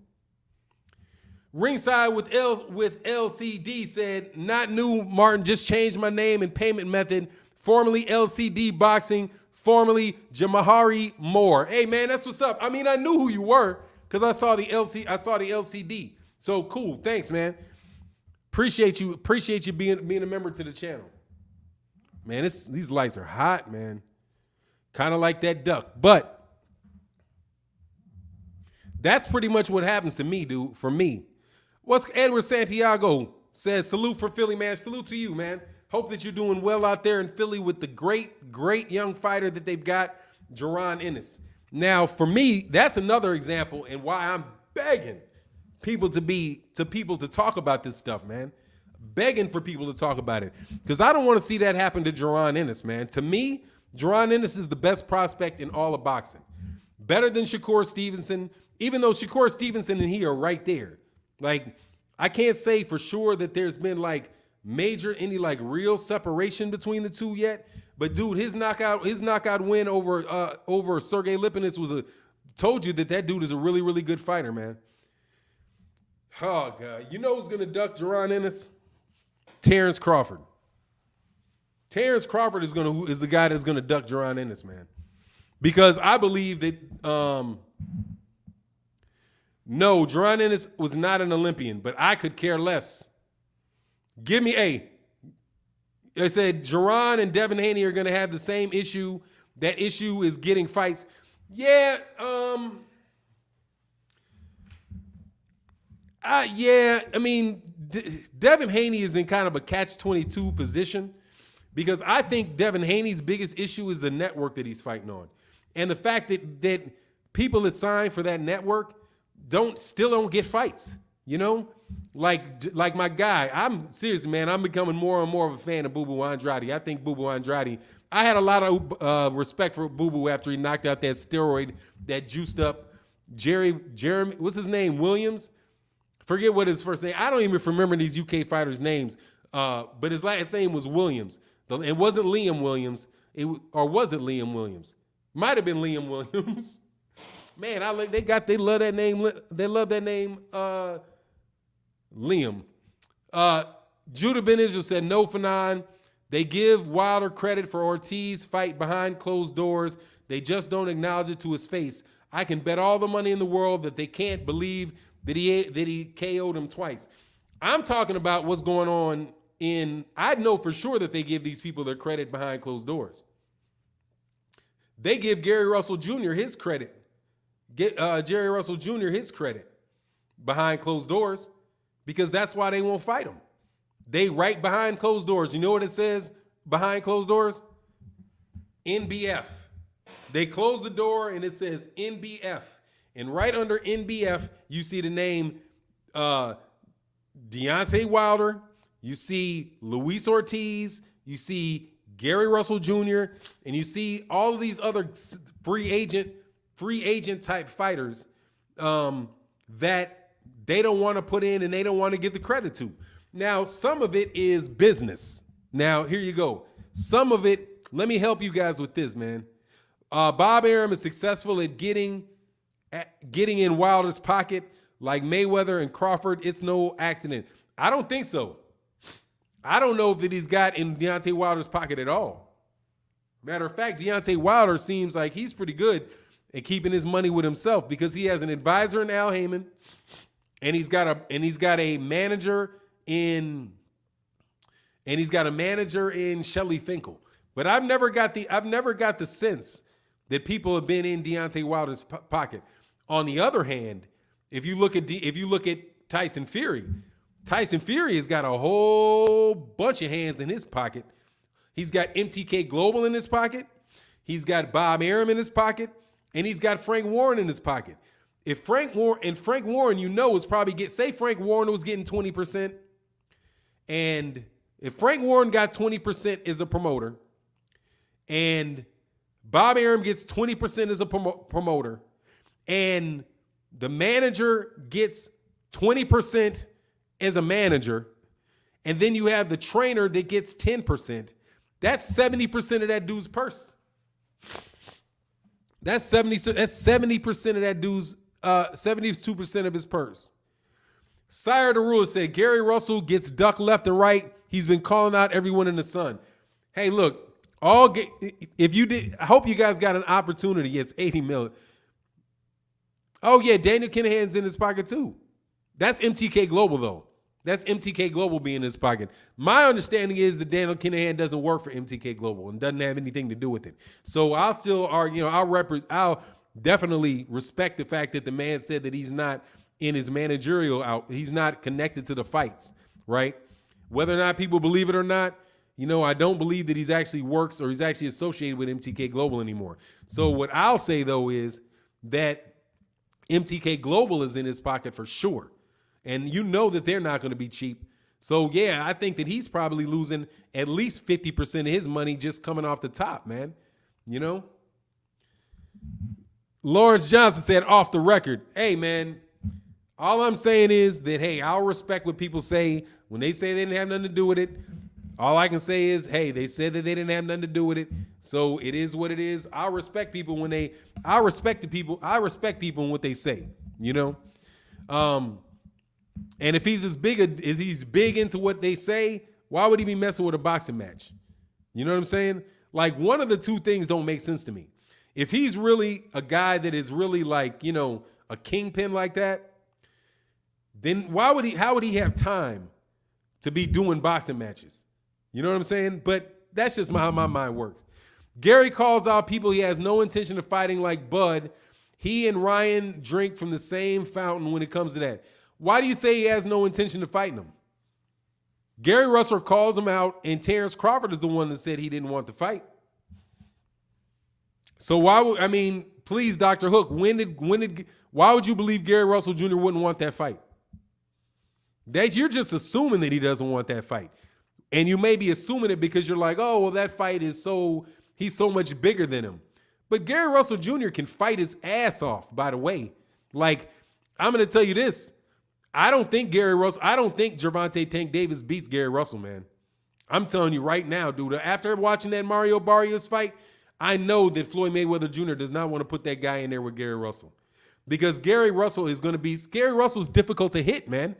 Ringside with LCD said, not new, Martin, just changed my name and payment method. Formerly LCD Boxing, formerly Jamahari Moore. Hey, man, that's what's up. I mean, I knew who you were because I saw the LCD. So cool. Thanks, man. Appreciate you being a member to the channel. Man, these lights are hot, man. Kind of like that duck. But that's pretty much what happens to me, dude, for me. What's Edward Santiago says, salute for Philly, man. Salute to you, man. Hope that you're doing well out there in Philly with the great, great young fighter that they've got, Jaron Ennis. Now, for me, that's another example and why I'm begging people to talk about this stuff, man. Begging for people to talk about it. Because I don't want to see that happen to Jaron Ennis, man. To me, Jaron Ennis is the best prospect in all of boxing. Better than Shakur Stevenson, even though Shakur Stevenson and he are right there. Like, I can't say for sure that there's been like any like real separation between the two yet. But dude, his knockout win over Sergey Lipinets told you that dude is a really, really good fighter, man. Oh God. You know who's gonna duck Jaron Ennis? Terrence Crawford. Terrence Crawford is the guy that's gonna duck Jaron Ennis, man. Because I believe that no, Jaron Ennis was not an Olympian, but I could care less. Give me I said Jaron and Devin Haney are going to have the same issue. That issue is getting fights. Yeah, I mean, Devin Haney is in kind of a catch-22 position because I think Devin Haney's biggest issue is the network that he's fighting on. And the fact that people that signed for that network still don't get fights. You know, like my guy. I'm seriously, man. I'm becoming more and more of a fan of Boo Boo Andrade. I think Boo Boo Andrade. I had a lot of respect for Boo Boo after he knocked out that steroid that juiced up Jeremy. What's his name? Williams. Forget what his first name. I don't even remember these UK fighters' names. But his last name was Williams. It wasn't Liam Williams. Or was it Liam Williams? Might have been Liam Williams. Man, they love that name. They love that name. Liam. Judah Ben Israel said no, Fannon. They give Wilder credit for Ortiz fight behind closed doors. They just don't acknowledge it to his face. I can bet all the money in the world that they can't believe that he KO'd him twice. I'm talking about what's going on I know for sure that they give these people their credit behind closed doors. They give Gary Russell Jr. his credit. Jerry Russell Jr. his credit behind closed doors because that's why they won't fight him. They right behind closed doors. You know what it says behind closed doors? NBF. They close the door and it says NBF. And right under NBF, you see the name Deontay WIlder. You see Luis Ortiz. You see Gary Russell Jr. And you see all of these other free agent type fighters that they don't want to put in and they don't want to give the credit to. Now, some of it is business. Now, here you go. Some of it, let me help you guys with this, man. Bob Arum is successful at getting in Wilder's pocket like Mayweather and Crawford. It's no accident. I don't think so. I don't know that he's got in Deontay Wilder's pocket at all. Matter of fact, Deontay Wilder seems like he's pretty good at keeping his money with himself because he has an advisor in Al Heyman, and he's got a manager in Shelley Finkel. But I've never got the sense that people have been in Deontay Wilder's pocket. On the other hand, if you look at Tyson Fury has got a whole bunch of hands in his pocket. He's got MTK Global in his pocket. He's got Bob Arum in his pocket, and he's got Frank Warren in his pocket. If Frank Warren, you know, is probably say Frank Warren was getting 20%, and if Frank Warren got 20% as a promoter, and Bob Arum gets 20% as a promoter, and the manager gets 20% as a manager, and then you have the trainer that gets 10%, that's 70% of that dude's purse. That's 70% of that dude's 72% of his purse. Sire the Ruler said Gary Russell gets ducked left and right. He's been calling out everyone in the sun. Hey, look, I hope you guys got an opportunity. It's 80 million. Oh yeah, Daniel Kinahan's in his pocket too. That's MTK Global though. That's MTK Global being in his pocket. My understanding is that Daniel Kinahan doesn't work for MTK Global and doesn't have anything to do with it. So I'll still argue, I'll definitely respect the fact that the man said that he's not in his managerial he's not connected to the fights, right? Whether or not people believe it or not, I don't believe that he's actually works or he's actually associated with MTK Global anymore. So what I'll say though is that MTK Global is in his pocket for sure. And you know that they're not going to be cheap. So, yeah, I think that he's probably losing at least 50% of his money just coming off the top, man. Lawrence Johnson said off the record, hey, man, all I'm saying is that, hey, I'll respect what people say when they say they didn't have nothing to do with it. All I can say is, hey, they said that they didn't have nothing to do with it. So it is what it is. I respect people I respect people in what they say, And if he's he's big into what they say, why would he be messing with a boxing match? You know what I'm saying? Like, one of the two things don't make sense to me. If he's really a guy that is really like, a kingpin like that, then how would he have time to be doing boxing matches? You know what I'm saying? But that's just how my mind works. Gary calls out people he has no intention of fighting like Bud. He and Ryan drink from the same fountain when it comes to that. Why do you say he has no intention of fighting him? Gary Russell calls him out, and Terrence Crawford is the one that said he didn't want to fight. So please, Dr. Hook, why Why would you believe Gary Russell Jr. wouldn't want that fight? You're just assuming that he doesn't want that fight. And you may be assuming it because you're like, oh, well, that fight is he's so much bigger than him. But Gary Russell Jr. can fight his ass off, by the way. Like, I'm going to tell you this. I don't think Gervonta Tank Davis beats Gary Russell, man. I'm telling you right now, dude, after watching that Mario Barrios fight, I know that Floyd Mayweather Jr. does not want to put that guy in there with Gary Russell. Because Gary Russell is difficult to hit, man.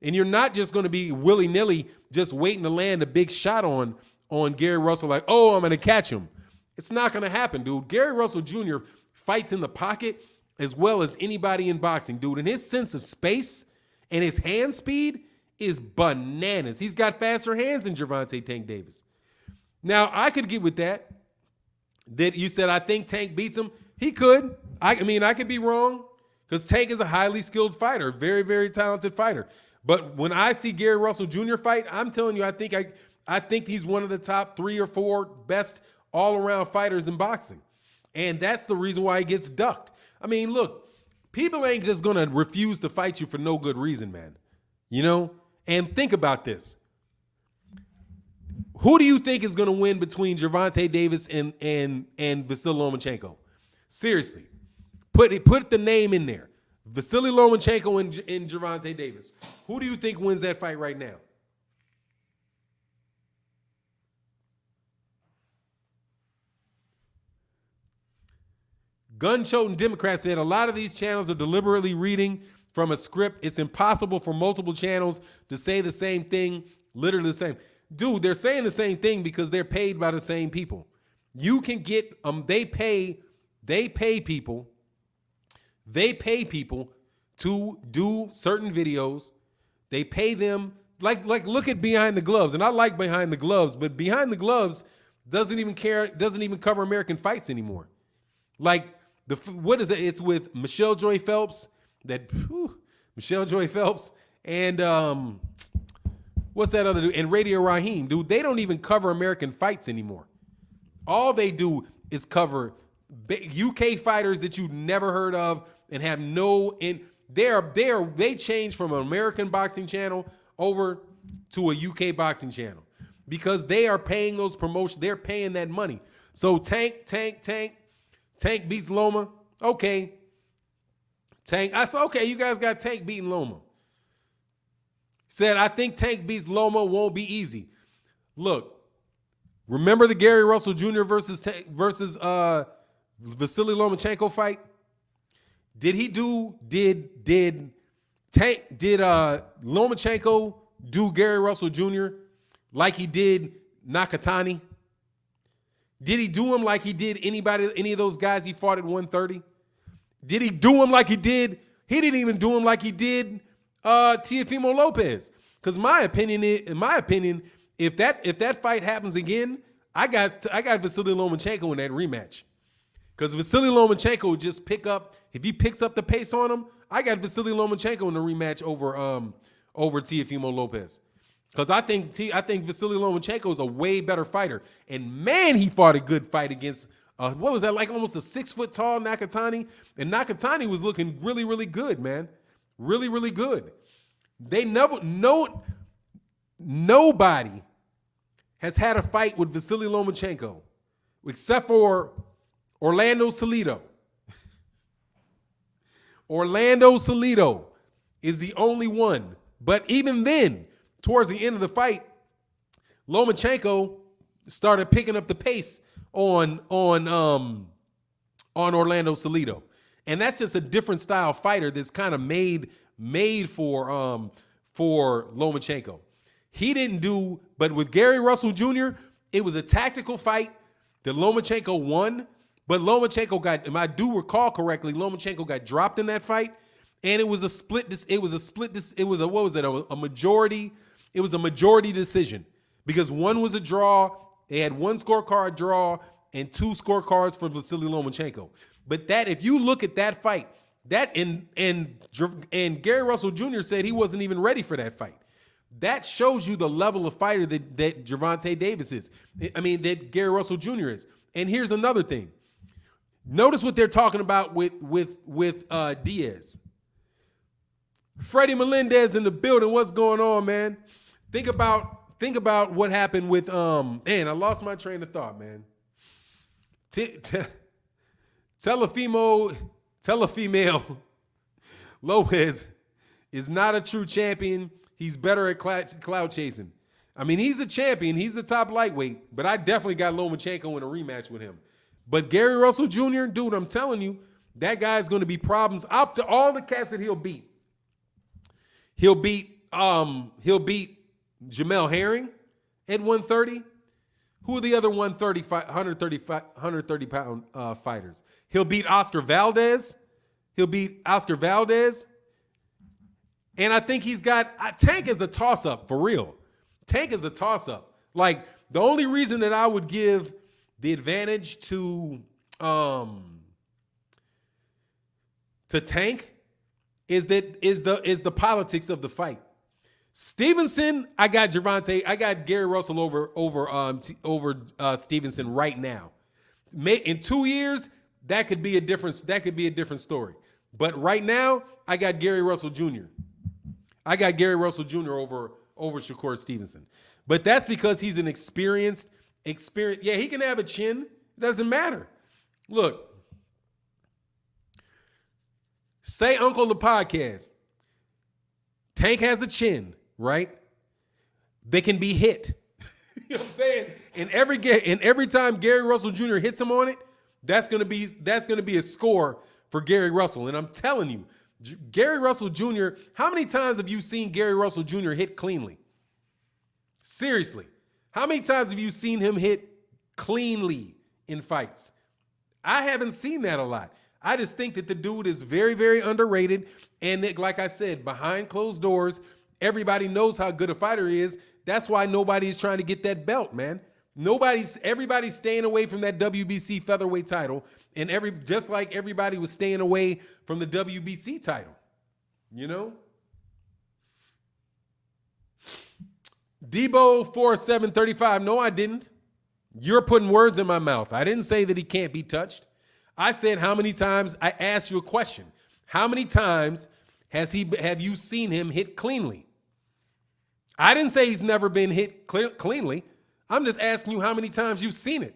And you're not just going to be willy-nilly just waiting to land a big shot on Gary Russell like, oh, I'm going to catch him. It's not going to happen, dude. Gary Russell Jr. fights in the pocket as well as anybody in boxing, dude. And his sense of space and his hand speed is bananas. He's got faster hands than Gervonta Tank Davis. Now, I could get with that you said I think Tank beats him. He could. I could be wrong because Tank is a highly skilled fighter, very, very talented fighter. But when I see Gary Russell Jr. fight, I'm telling you, I think he's one of the top 3 or 4 best all-around fighters in boxing. And that's the reason why he gets ducked. I mean, look, people ain't just going to refuse to fight you for no good reason, man. You know? And think about this. Who do you think is going to win between Gervonta Davis and Vasily Lomachenko? Seriously. Put the name in there. Vasily Lomachenko and Gervonta Davis. Who do you think wins that fight right now? Gun-toting Democrats said a lot of these channels are deliberately reading from a script. It's impossible for multiple channels to say the same thing, literally the same. Dude, they're saying the same thing because they're paid by the same people. You can get they pay people to do certain videos. They pay them like look at Behind the Gloves, and I like Behind the Gloves, but Behind the Gloves doesn't even cover American fights anymore. Like what is it? It's with Michelle Joy Phelps. Michelle Joy Phelps and what's that other dude? And Radio Raheem, dude. They don't even cover American fights anymore. All they do is cover UK fighters that you never heard of and have they changed from an American boxing channel over to a UK boxing channel because they are paying those promotions. They're paying that money. So Tank beats Loma. Okay. I said, okay, you guys got Tank beating Loma. Said, I think Tank beats Loma won't be easy. Look, remember the Gary Russell Jr. versus Vasily Lomachenko fight? Did Lomachenko do Gary Russell Jr. like he did Nakatani? Did he do him like he did any of those guys he fought at 130? Did he do him like he did? He didn't even do him like he did Teofimo Lopez. Because in my opinion, if that fight happens again, I got Vasily Lomachenko in that rematch. Because Vasily Lomachenko would just if he picks up the pace on him, I got Vasily Lomachenko in the rematch over Teofimo Lopez. Because I think Vasily Lomachenko is a way better fighter. And man, he fought a good fight against, what was that, like almost a 6-foot tall Nakatani? And Nakatani was looking really, really good, man. Really, really good. Nobody has had a fight with Vasily Lomachenko except for Orlando Salido. Orlando Salido is the only one. But even then, towards the end of the fight, Lomachenko started picking up the pace on Orlando Salido. And that's just a different style fighter that's kind of made for Lomachenko. He didn't do, but with Gary Russell Jr., it was a tactical fight that Lomachenko won. But Lomachenko got, if I do recall correctly, Lomachenko got dropped in that fight, and it was a majority. It was a majority decision because one was a draw. They had one scorecard draw and 2 scorecards for Vasily Lomachenko. But that, if you look at that fight, that and Gary Russell Jr. said he wasn't even ready for that fight. That shows you the level of fighter that Gervonta Davis is. I mean, that Gary Russell Jr. is. And here's another thing. Notice what they're talking about with Diaz. Freddie Melendez in the building. What's going on, man? Think about what happened with man, I lost my train of thought, man. Tell a female Lopez is not a true champion. He's better at cloud chasing. I mean, he's a champion. He's the top lightweight, but I definitely got Lomachenko in a rematch with him. But Gary Russell Jr., dude, I'm telling you, that guy's going to be problems up to all the cats that he'll beat. He'll beat Jamel Herring at 130. Who are the other 130 pound fighters? He'll beat Oscar Valdez. And I think he's got Tank is a toss-up for real. Tank is a toss-up. Like, the only reason that I would give the advantage to Tank is the politics of the fight. Stevenson, I got Gary Russell over Stevenson right now. In 2 years, that could be a different story. But right now, I got Gary Russell Jr. I got Gary Russell Jr. over Shakur Stevenson. But that's because he's an experienced. Yeah, he can have a chin. It doesn't matter. Look, say Uncle the podcast. Tank has a chin, right? They can be hit. You know what I'm saying? And every time Gary Russell Jr. hits him on it, that's gonna be a score for Gary Russell. And I'm telling you, Gary Russell Jr., how many times have you seen Gary Russell Jr. hit cleanly? Seriously. How many times have you seen him hit cleanly in fights? I haven't seen that a lot. I just think that the dude is very, very underrated. And like I said, behind closed doors, everybody knows how good a fighter he is. That's why nobody's trying to get that belt, man. Everybody's staying away from that WBC featherweight title. And just like everybody was staying away from the WBC title, you know? Debo 4735. No, I didn't. You're putting words in my mouth. I didn't say that he can't be touched. I said how many times. I asked you a question. How many times have you seen him hit cleanly? I didn't say he's never been hit cleanly. I'm just asking you how many times you've seen it.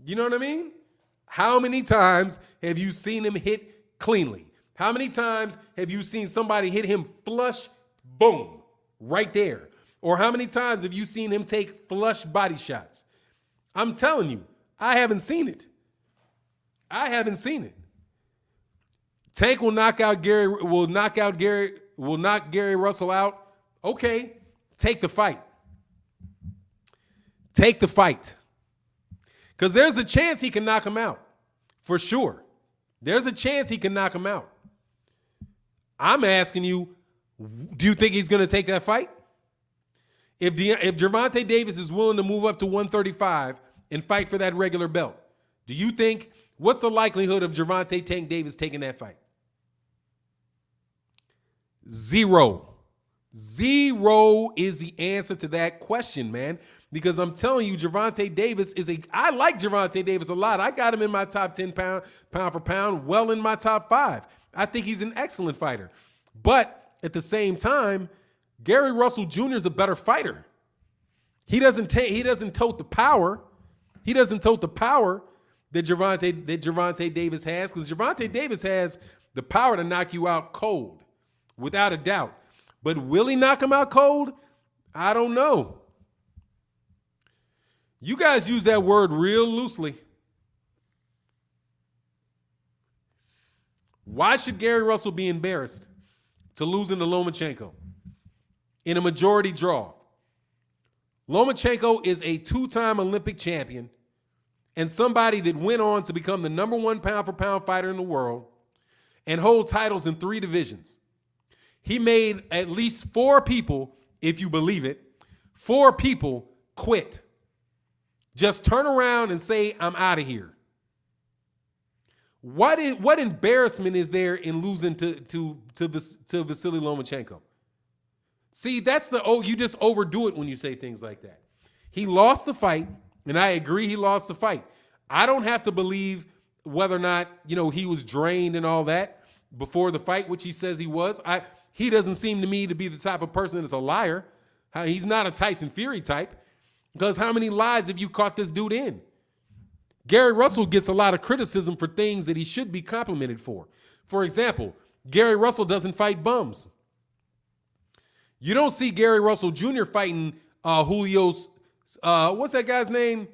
You know what I mean? How many times have you seen him hit cleanly? How many times have you seen somebody hit him flush, boom, right there? Or how many times have you seen him take flush body shots? I'm telling you, I haven't seen it. Tank will knock Gary Russell out. Okay, take the fight. Take the fight. Because there's a chance he can knock him out. For sure. There's a chance he can knock him out. I'm asking you, do you think he's going to take that fight? If Gervonta Davis is willing to move up to 135 and fight for that regular belt, do you think, what's the likelihood of Gervonta Tank Davis taking that fight? 0. 0 is the answer to that question, man. Because I'm telling you, Gervonta Davis I like Gervonta Davis a lot. I got him in my top 10 pound for pound, well in my top 5. I think he's an excellent fighter. But at the same time, Gary Russell Jr. is a better fighter. He doesn't tote the power. He doesn't tote the power that Gervonta Davis has, because Gervonta Davis has the power to knock you out cold, without a doubt. But will he knock him out cold? I don't know. You guys use that word real loosely. Why should Gary Russell be embarrassed to losing to Lomachenko in a majority draw? Lomachenko is a 2-time Olympic champion and somebody that went on to become the #1 pound-for-pound fighter in the world and hold titles in 3 divisions. He made at least 4 people, if you believe it, 4 people quit. Just turn around and say, I'm out of here. What embarrassment is there in losing to Vasily Lomachenko? See, you just overdo it when you say things like that. He lost the fight, and I agree he lost the fight. I don't have to believe whether or not, he was drained and all that before the fight, which he says he was. He doesn't seem to me to be the type of person that's a liar. He's not a Tyson Fury type. Because how many lies have you caught this dude in? Gary Russell gets a lot of criticism for things that he should be complimented for. For example, Gary Russell doesn't fight bums. You don't see Gary Russell Jr. fighting Julio's, what's that guy's name?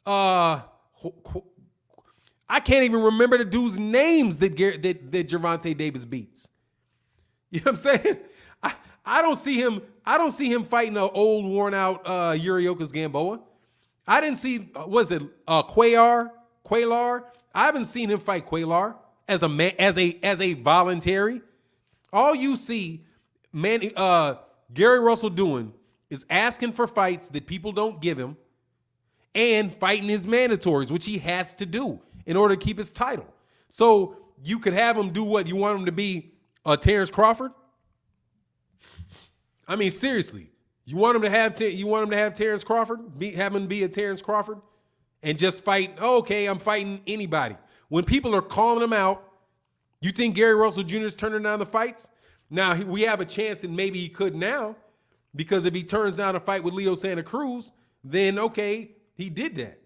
I can't even remember the dude's names that Gervonta Davis beats. You know what I'm saying? I don't see him fighting an old, worn out Yuriokas Gamboa. I didn't see Cuellar. I haven't seen him fight Cuellar as a voluntary. All you see, Gary Russell doing is asking for fights that people don't give him and fighting his mandatories, which he has to do in order to keep his title. So you could have him do what? You want him to be Terrence Crawford? I mean, seriously, you want him to have Terrence Crawford? Have him be a Terrence Crawford and just fight? Oh, okay, I'm fighting anybody. When people are calling him out, you think Gary Russell Jr. is turning down the fights? Now we have a chance that maybe he could now, because if he turns down a fight with Leo Santa Cruz, then okay, he did that.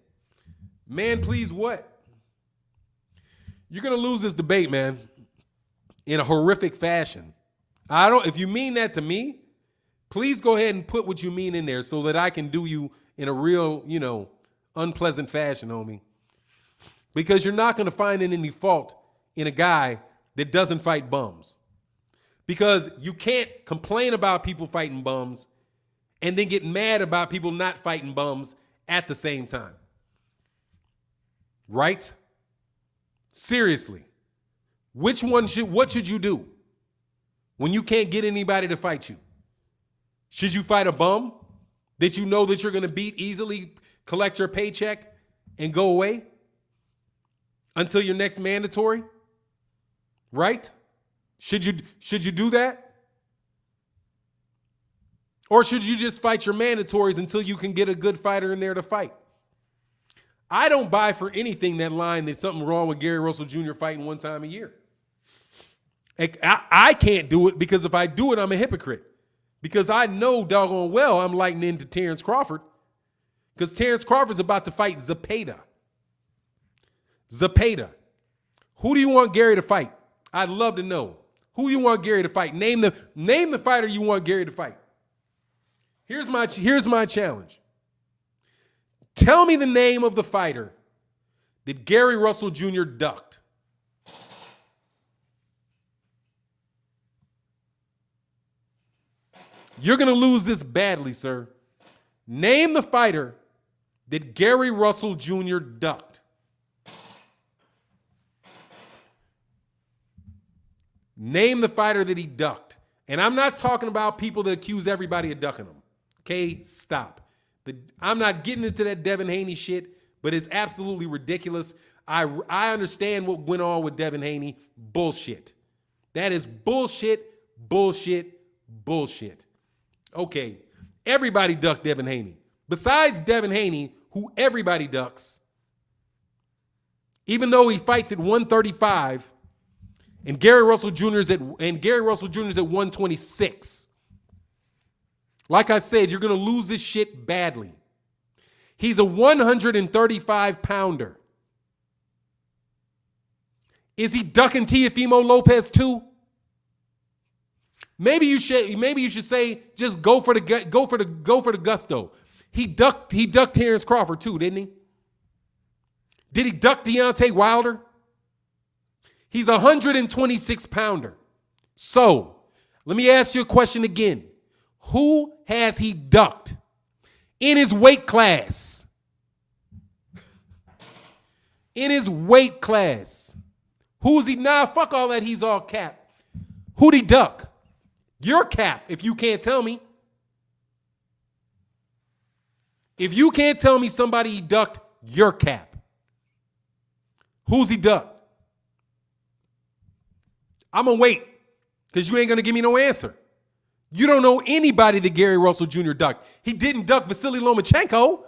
Man, please what? You're gonna lose this debate, man, in a horrific fashion. If you mean that to me, please go ahead and put what you mean in there so that I can do you in a real, unpleasant fashion, homie. Because you're not going to find any fault in a guy that doesn't fight bums. Because you can't complain about people fighting bums and then get mad about people not fighting bums at the same time. Right? Seriously. What should you do when you can't get anybody to fight you? Should you fight a bum that you know that you're going to beat easily, collect your paycheck, and go away until your next mandatory? Right? Should you do that? Or should you just fight your mandatories until you can get a good fighter in there to fight? I don't buy for anything that line there's something wrong with Gary Russell Jr. fighting one time a year. I can't do it because if I do it, I'm a hypocrite. Because I know doggone well I'm lighting into Terrence Crawford. Because Terrence Crawford's about to fight Zepeda. Who do you want Gary to fight? I'd love to know. Who do you want Gary to fight? Name the fighter you want Gary to fight. Here's my challenge. Tell me the name of the fighter that Gary Russell Jr. ducked. You're going to lose this badly, sir. Name the fighter that Gary Russell Jr. ducked. Name the fighter that he ducked. And I'm not talking about people that accuse everybody of ducking him. Okay, stop. I'm not getting into that Devin Haney shit, but it's absolutely ridiculous. I understand what went on with Devin Haney. Bullshit. That is bullshit. Okay, everybody ducked Devin Haney. Besides Devin Haney, who everybody ducks, even though he fights at 135, and Gary Russell Jr. is at 126. Like I said, you're going to lose this shit badly. He's a 135 pounder. Is he ducking Teofimo Lopez too? Maybe you should say just go for the gusto. He ducked Terrence Crawford too, didn't he? Did he duck Deontay WIlder? He's a 126 pounder. So, let me ask you a question again. Who has he ducked in his weight class? In his weight class. Who's he? Nah, fuck all that. He's all cap. Who'd he duck? Your cap, if you can't tell me. If you can't tell me somebody he ducked, your cap. Who's he ducked? I'm going to wait because you ain't going to give me no answer. You don't know anybody that Gary Russell Jr. ducked. He didn't duck Vasily Lomachenko.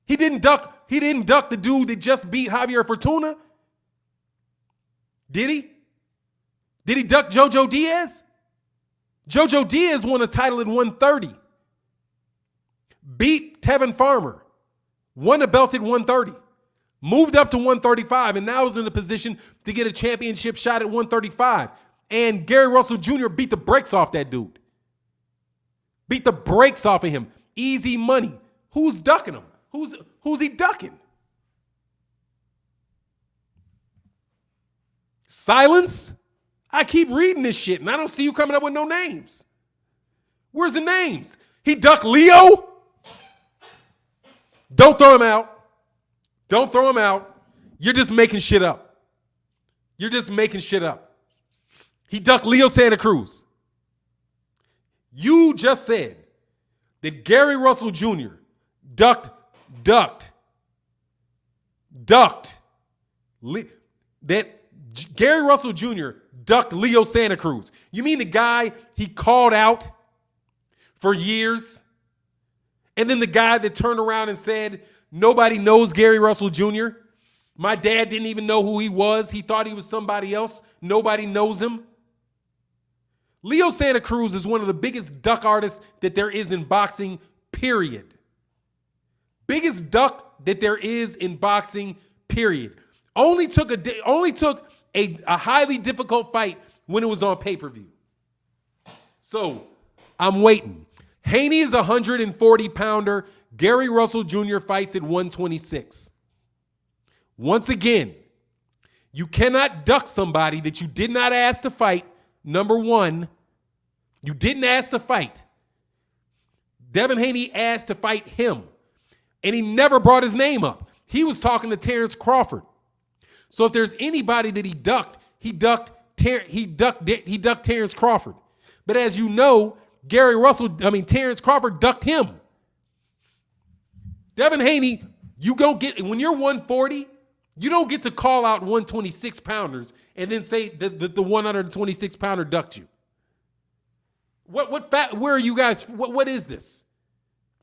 He didn't duck the dude that just beat Javier Fortuna. Did he? Did he duck JoJo Diaz? JoJo Diaz won a title at 130. Beat Tevin Farmer. Won a belt at 130. Moved up to 135 and now is in a position to get a championship shot at 135. And Gary Russell Jr. beat the brakes off that dude. Beat the brakes off of him. Easy money. Who's ducking him? Who's he ducking? Silence? I keep reading this shit and I don't see you coming up with no names. Where's the names? He ducked Leo? Don't throw him out. Don't throw him out. You're just making shit up. You're just making shit up. He ducked Leo Santa Cruz. You just said that Gary Russell Jr. ducked. That Gary Russell Jr. ducked Leo Santa Cruz. You mean the guy he called out for years? And then the guy that turned around and said, nobody knows Gary Russell Jr. My dad didn't even know who he was. He thought he was somebody else. Nobody knows him. Leo Santa Cruz is one of the biggest duck artists that there is in boxing, period. Biggest duck that there is in boxing, period. Only took a highly difficult fight when it was on pay-per-view. So I'm waiting. Haney is a 140-pounder. Gary Russell Jr. fights at 126. Once again, you cannot duck somebody that you did not ask to fight. Number one, you didn't ask to fight. Devin Haney asked to fight him, and he never brought his name up. He was talking to Terrence Crawford. So if there's anybody that he ducked Terrence Crawford. But as you know, Terrence Crawford ducked him. Devin Haney, when you're 140, you don't get to call out 126 pounders and then say that the 126 pounder ducked you. Where are you guys? What is this?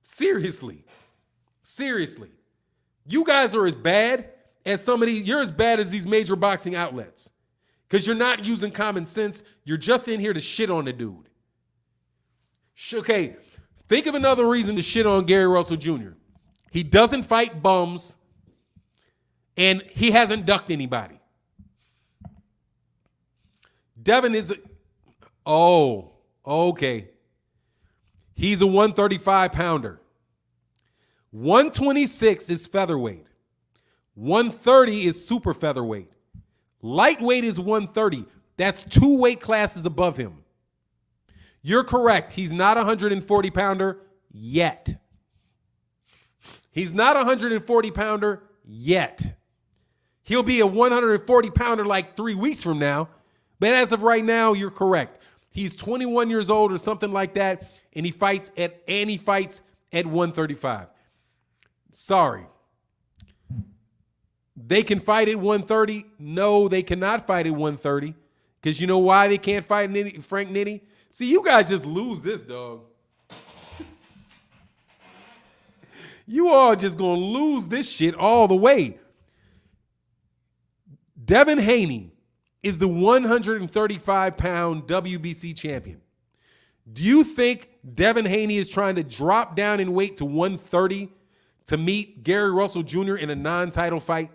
Seriously. You guys are as bad as you're as bad as these major boxing outlets. Because you're not using common sense. You're just in here to shit on the dude. Okay, think of another reason to shit on Gary Russell Jr. He doesn't fight bums, and he hasn't ducked anybody. Devin is okay. He's a 135-pounder. 126 is featherweight. 130 is super featherweight. Lightweight is 130. That's 2 weight classes above him. You're correct. He's not a 140-pounder yet. He's not a 140-pounder yet. He'll be a 140-pounder like 3 weeks from now. But as of right now, you're correct. He's 21 years old or something like that, and he fights at 135. Sorry. They can fight at 130. No, they cannot fight at 130. Because you know why they can't fight Frank Nitti? See, you guys just lose this, dog. You all just going to lose this shit all the way. Devin Haney is the 135-pound WBC champion. Do you think Devin Haney is trying to drop down in weight to 130 to meet Gary Russell Jr. in a non-title fight?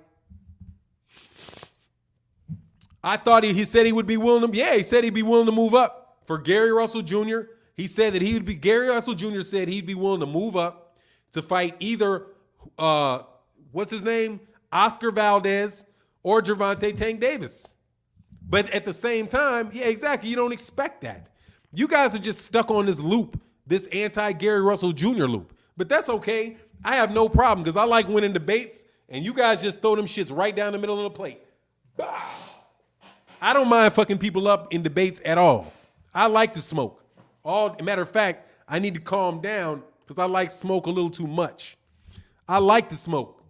I thought he said he would be willing to. Yeah, he said he'd be willing to move up for Gary Russell Jr. He said that Gary Russell Jr. said he'd be willing to move up to fight either, what's his name? Oscar Valdez or Gervonta Tank Davis. But at the same time, yeah, exactly. You don't expect that. You guys are just stuck on this loop, this anti-Gary Russell Jr. loop. But that's okay. I have no problem because I like winning debates, and you guys just throw them shits right down the middle of the plate. Bah! I don't mind fucking people up in debates at all. I like to smoke. Matter of fact, I need to calm down because I like smoke a little too much. I like to smoke.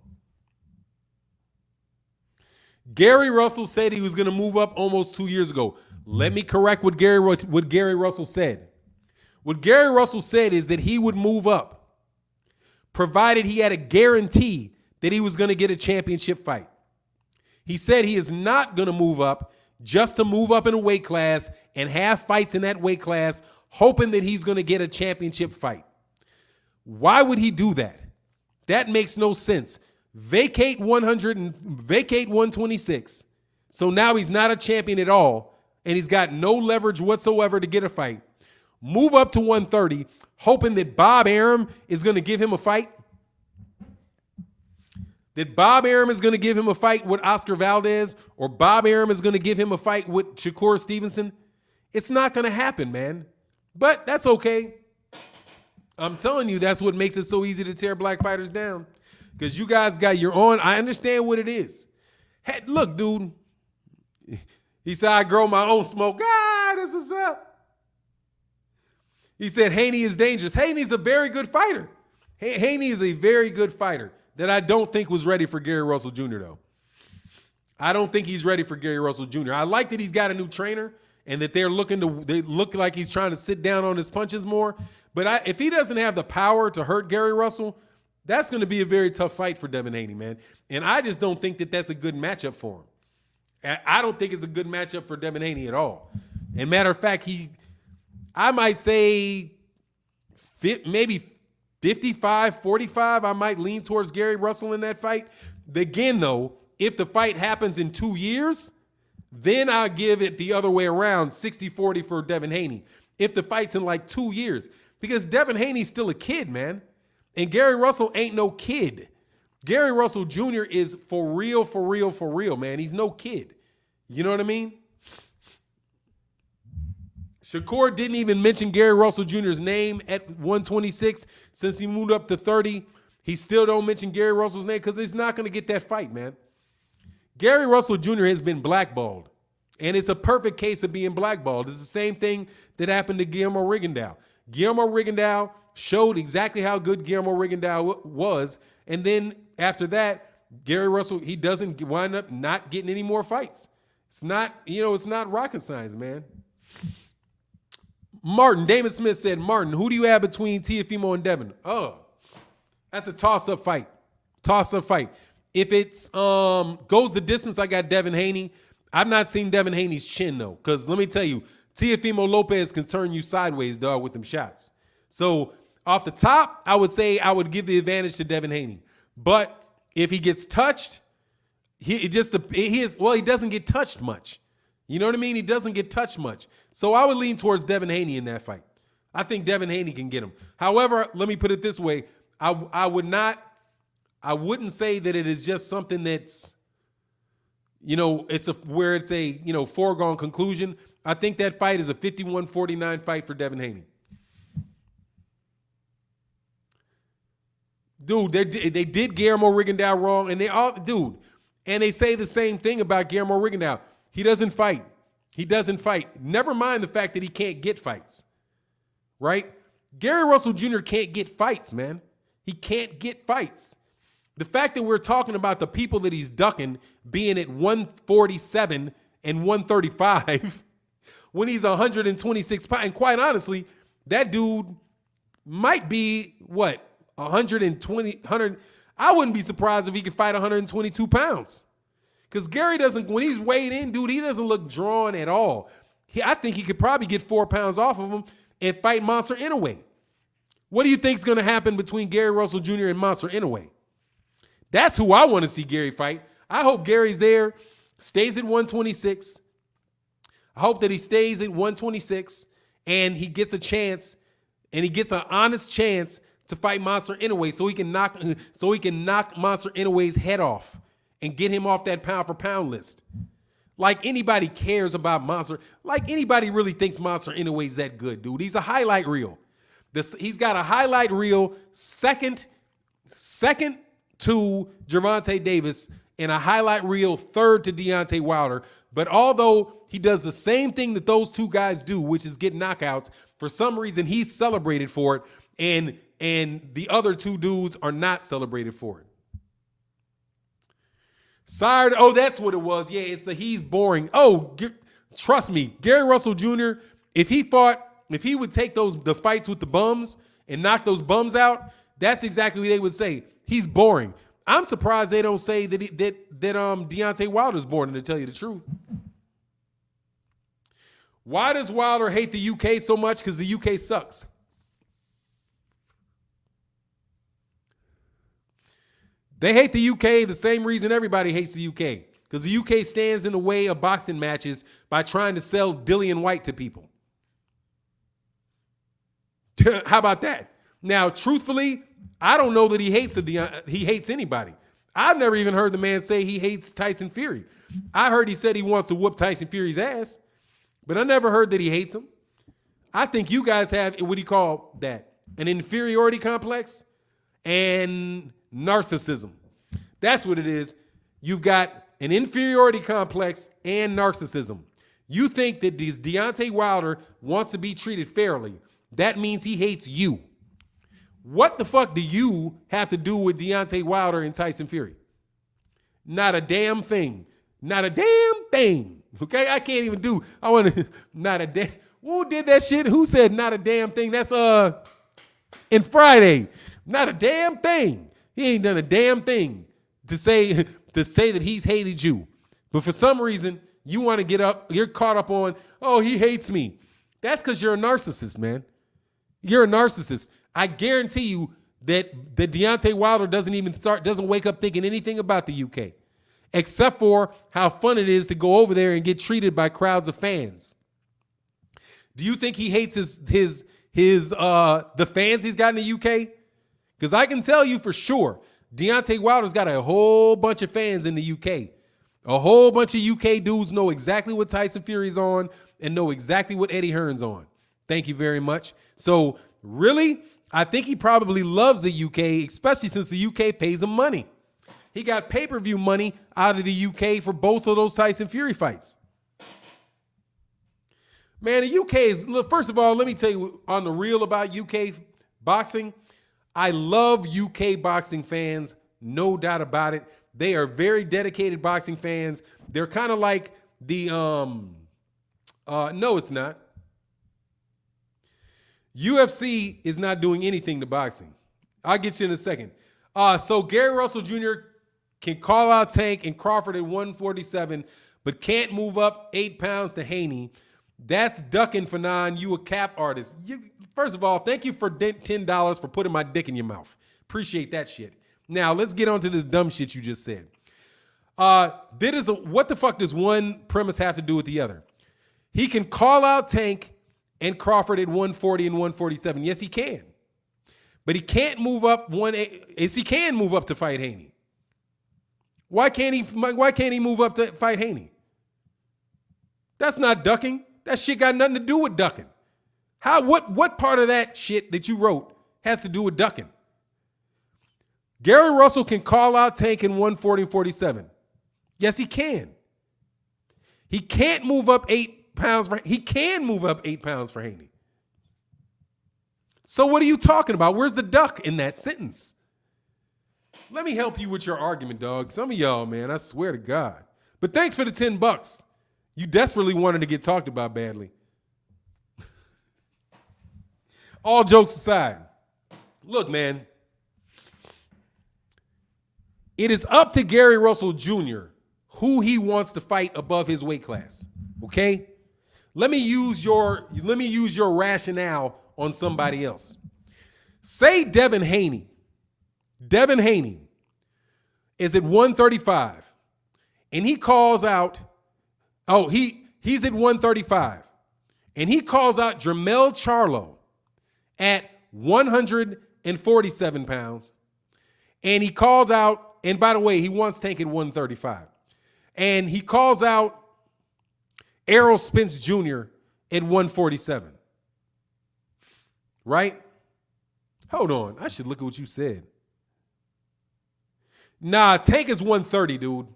Gary Russell said he was going to move up almost 2 years ago. Let me correct what Gary Russell said. What Gary Russell said is that he would move up provided he had a guarantee that he was going to get a championship fight. He said he is not going to move up just to move up in a weight class and have fights in that weight class, hoping that he's going to get a championship fight. Why would he do that? That makes no sense. Vacate 100 and vacate 126. So now he's not a champion at all, and he's got no leverage whatsoever to get a fight. Move up to 130, hoping that Bob Arum is going to give him a fight. That Bob Arum is going to give him a fight with Oscar Valdez, or Bob Arum is going to give him a fight with Shakur Stevenson. It's not going to happen, man. But that's okay. I'm telling you, that's what makes it so easy to tear black fighters down. Because you guys got your own. I understand what it is. Hey, look, dude. He said, I grow my own smoke. Ah, this is up. He said, Haney is dangerous. Haney's a very good fighter. Haney is a very good fighter that I don't think was ready for Gary Russell Jr., though. I don't think he's ready for Gary Russell Jr. I like that he's got a new trainer and that they look like he's trying to sit down on his punches more. But if he doesn't have the power to hurt Gary Russell, that's going to be a very tough fight for Devin Haney, man. And I just don't think that that's a good matchup for him. I don't think it's a good matchup for Devin Haney at all. And matter of fact, I might say maybe 55-45, I might lean towards Gary Russell in that fight. Again, though, if the fight happens in 2 years, then I'll give it the other way around, 60-40 for Devin Haney. If the fight's in like 2 years. Because Devin Haney's still a kid, man. And Gary Russell ain't no kid. Gary Russell Jr. is for real, man. He's no kid. You know what I mean? Shakur didn't even mention Gary Russell Jr.'s name at 126 since he moved up to 30. He still don't mention Gary Russell's name because he's not going to get that fight, man. Gary Russell Jr. has been blackballed, and it's a perfect case of being blackballed. It's the same thing that happened to Guillermo Rigondeaux. Guillermo Rigondeaux showed exactly how good Guillermo Rigondeaux was, and then after that, Gary Russell, he doesn't wind up not getting any more fights. It's not, it's not rocket science, man. Martin, Damon Smith said, Martin, who do you have between Teofimo and Devin? Oh, that's a toss-up fight. Toss-up fight. If it's goes the distance, I got Devin Haney. I've not seen Devin Haney's chin, though, because let me tell you, Teofimo Lopez can turn you sideways, dog, with them shots. So off the top, I would say I would give the advantage to Devin Haney. But if he gets touched, he doesn't get touched much. You know what I mean? He doesn't get touched much. So I would lean towards Devin Haney in that fight. I think Devin Haney can get him. However, let me put it this way. I wouldn't say that it is just something that's, where it's a, foregone conclusion. I think that fight is a 51-49 fight for Devin Haney. Dude, they did Guillermo Rigondeaux wrong, and they say the same thing about Guillermo Rigondeaux. He doesn't fight. He doesn't fight. Never mind the fact that he can't get fights, right? Gary Russell Jr. can't get fights, man. He can't get fights. The fact that we're talking about the people that he's ducking being at 147 and 135 when he's 126 pounds, and quite honestly, that dude might be, 120. I wouldn't be surprised if he could fight 122 pounds. Because Gary doesn't, when he's weighed in, dude, he doesn't look drawn at all. I think he could probably get 4 pounds off of him and fight Monster Inoue. What do you think is going to happen between Gary Russell Jr. and Monster Inoue? That's who I want to see Gary fight. I hope Gary's there, stays at 126. I hope that he stays at 126 and he gets a chance, and he gets an honest chance to fight Monster Inoue so he can knock Monster Inoue's head off and get him off that pound for pound list. Like anybody cares about Monster. Like anybody really thinks Monster Inoue's that good, dude. He's a highlight reel. He's got a highlight reel second to Gervonta Davis and a highlight reel third to Deontay WIlder. But although he does the same thing that those two guys do, which is get knockouts, for some reason he's celebrated for it, and the other two dudes are not celebrated for it. Sired, that's what it was. Yeah, it's he's boring. Trust me, Gary Russell Jr., if he would take the fights with the bums and knock those bums out, That's exactly what they would say. He's boring. I'm surprised they don't say that Deontay Wilder's boring, to tell you the truth. Why does Wilder hate the UK so much? Because the UK sucks. They hate the UK the same reason everybody hates the UK. Because the UK stands in the way of boxing matches by trying to sell Dillian White to people. How about that? Now, truthfully, I don't know that he hates anybody. I've never even heard the man say he hates Tyson Fury. I heard he said he wants to whoop Tyson Fury's ass, but I never heard that he hates him. I think you guys have, what do you call that? An inferiority complex and narcissism. That's what it is. You've got an inferiority complex and narcissism. You think that this Deontay Wilder wants to be treated fairly. That means he hates you. What the fuck do you have to do with Deontay Wilder and Tyson Fury? Not a damn thing. Not a damn thing. Okay? I can't even do. I want to. Not a damn. Who did that shit? Who said not a damn thing? That's in Friday. Not a damn thing. He ain't done a damn thing to say that he's hated you. But for some reason, you want to get up. You're caught up on, oh, he hates me. That's because you're a narcissist, man. You're a narcissist. I guarantee you that Deontay Wilder doesn't wake up thinking anything about the UK, except for how fun it is to go over there and get treated by crowds of fans. Do you think he hates the fans he's got in the UK? Because I can tell you for sure, Deontay Wilder's got a whole bunch of fans in the UK. A whole bunch of UK dudes know exactly what Tyson Fury's on and know exactly what Eddie Hearn's on. Thank you very much. So really, I think he probably loves the UK, especially since the UK pays him money. He got pay-per-view money out of the UK for both of those Tyson Fury fights. Man, the UK is, look, first of all, let me tell you on the real about UK boxing. I love UK boxing fans, no doubt about it. They are very dedicated boxing fans. They're kind of like the, no, it's not. UFC is not doing anything to boxing. I'll get you in a second. So Gary Russell Jr. can call out Tank and Crawford at 147, but can't move up 8 pounds to Haney. That's ducking, Fannon. You a cap artist. First of all, thank you for $10 for putting my dick in your mouth. Appreciate that shit. Now, let's get on to this dumb shit you just said. What the fuck does one premise have to do with the other? He can call out Tank and Crawford at 140 and 147. Yes, he can. But he can't move up he can move up to fight Haney. Why can't he move up to fight Haney? That's not ducking. That shit got nothing to do with ducking. What part of that shit that you wrote has to do with ducking? Gary Russell can call out Tank in 140 and 47. Yes, he can. He can't move up 8 pounds. He can move up 8 pounds for Haney. So what are you talking about? Where's the duck in that sentence? Let me help you with your argument, dog. Some of y'all, man, I swear to God. But thanks for the $10. You desperately wanted to get talked about badly. All jokes aside, look, man, it is up to Gary Russell Jr. who he wants to fight above his weight class. Okay? Let me use your rationale on somebody else. Say Devin Haney. Devin Haney is at 135, and he calls out. He's at 135, and he calls out Jermell Charlo at 147 pounds, and he called out. And by the way, he wants Tank at 135, and he calls out Errol Spence Jr. at 147. Right? Hold on. I should look at what you said. Nah, Tank is 130, dude.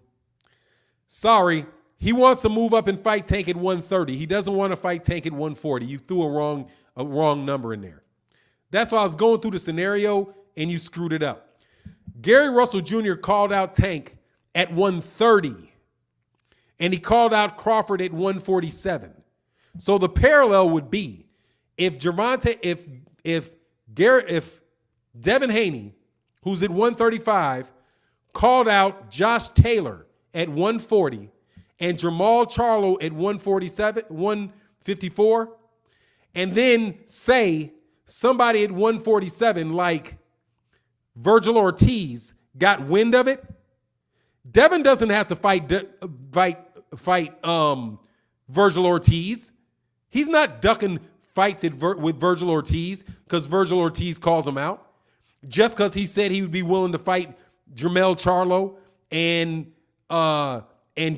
Sorry. He wants to move up and fight Tank at 130. He doesn't want to fight Tank at 140. You threw a wrong number in there. That's why I was going through the scenario and you screwed it up. Gary Russell Jr. called out Tank at 130, and he called out Crawford at 147. So the parallel would be if Devin Haney, who's at 135, called out Josh Taylor at 140 and Jamal Charlo at 154, and then say somebody at 147 like Virgil Ortiz got wind of it, Devin doesn't have to fight Virgil Ortiz. He's not ducking fights with Virgil Ortiz because Virgil Ortiz calls him out. Just because he said he would be willing to fight Jermell Charlo and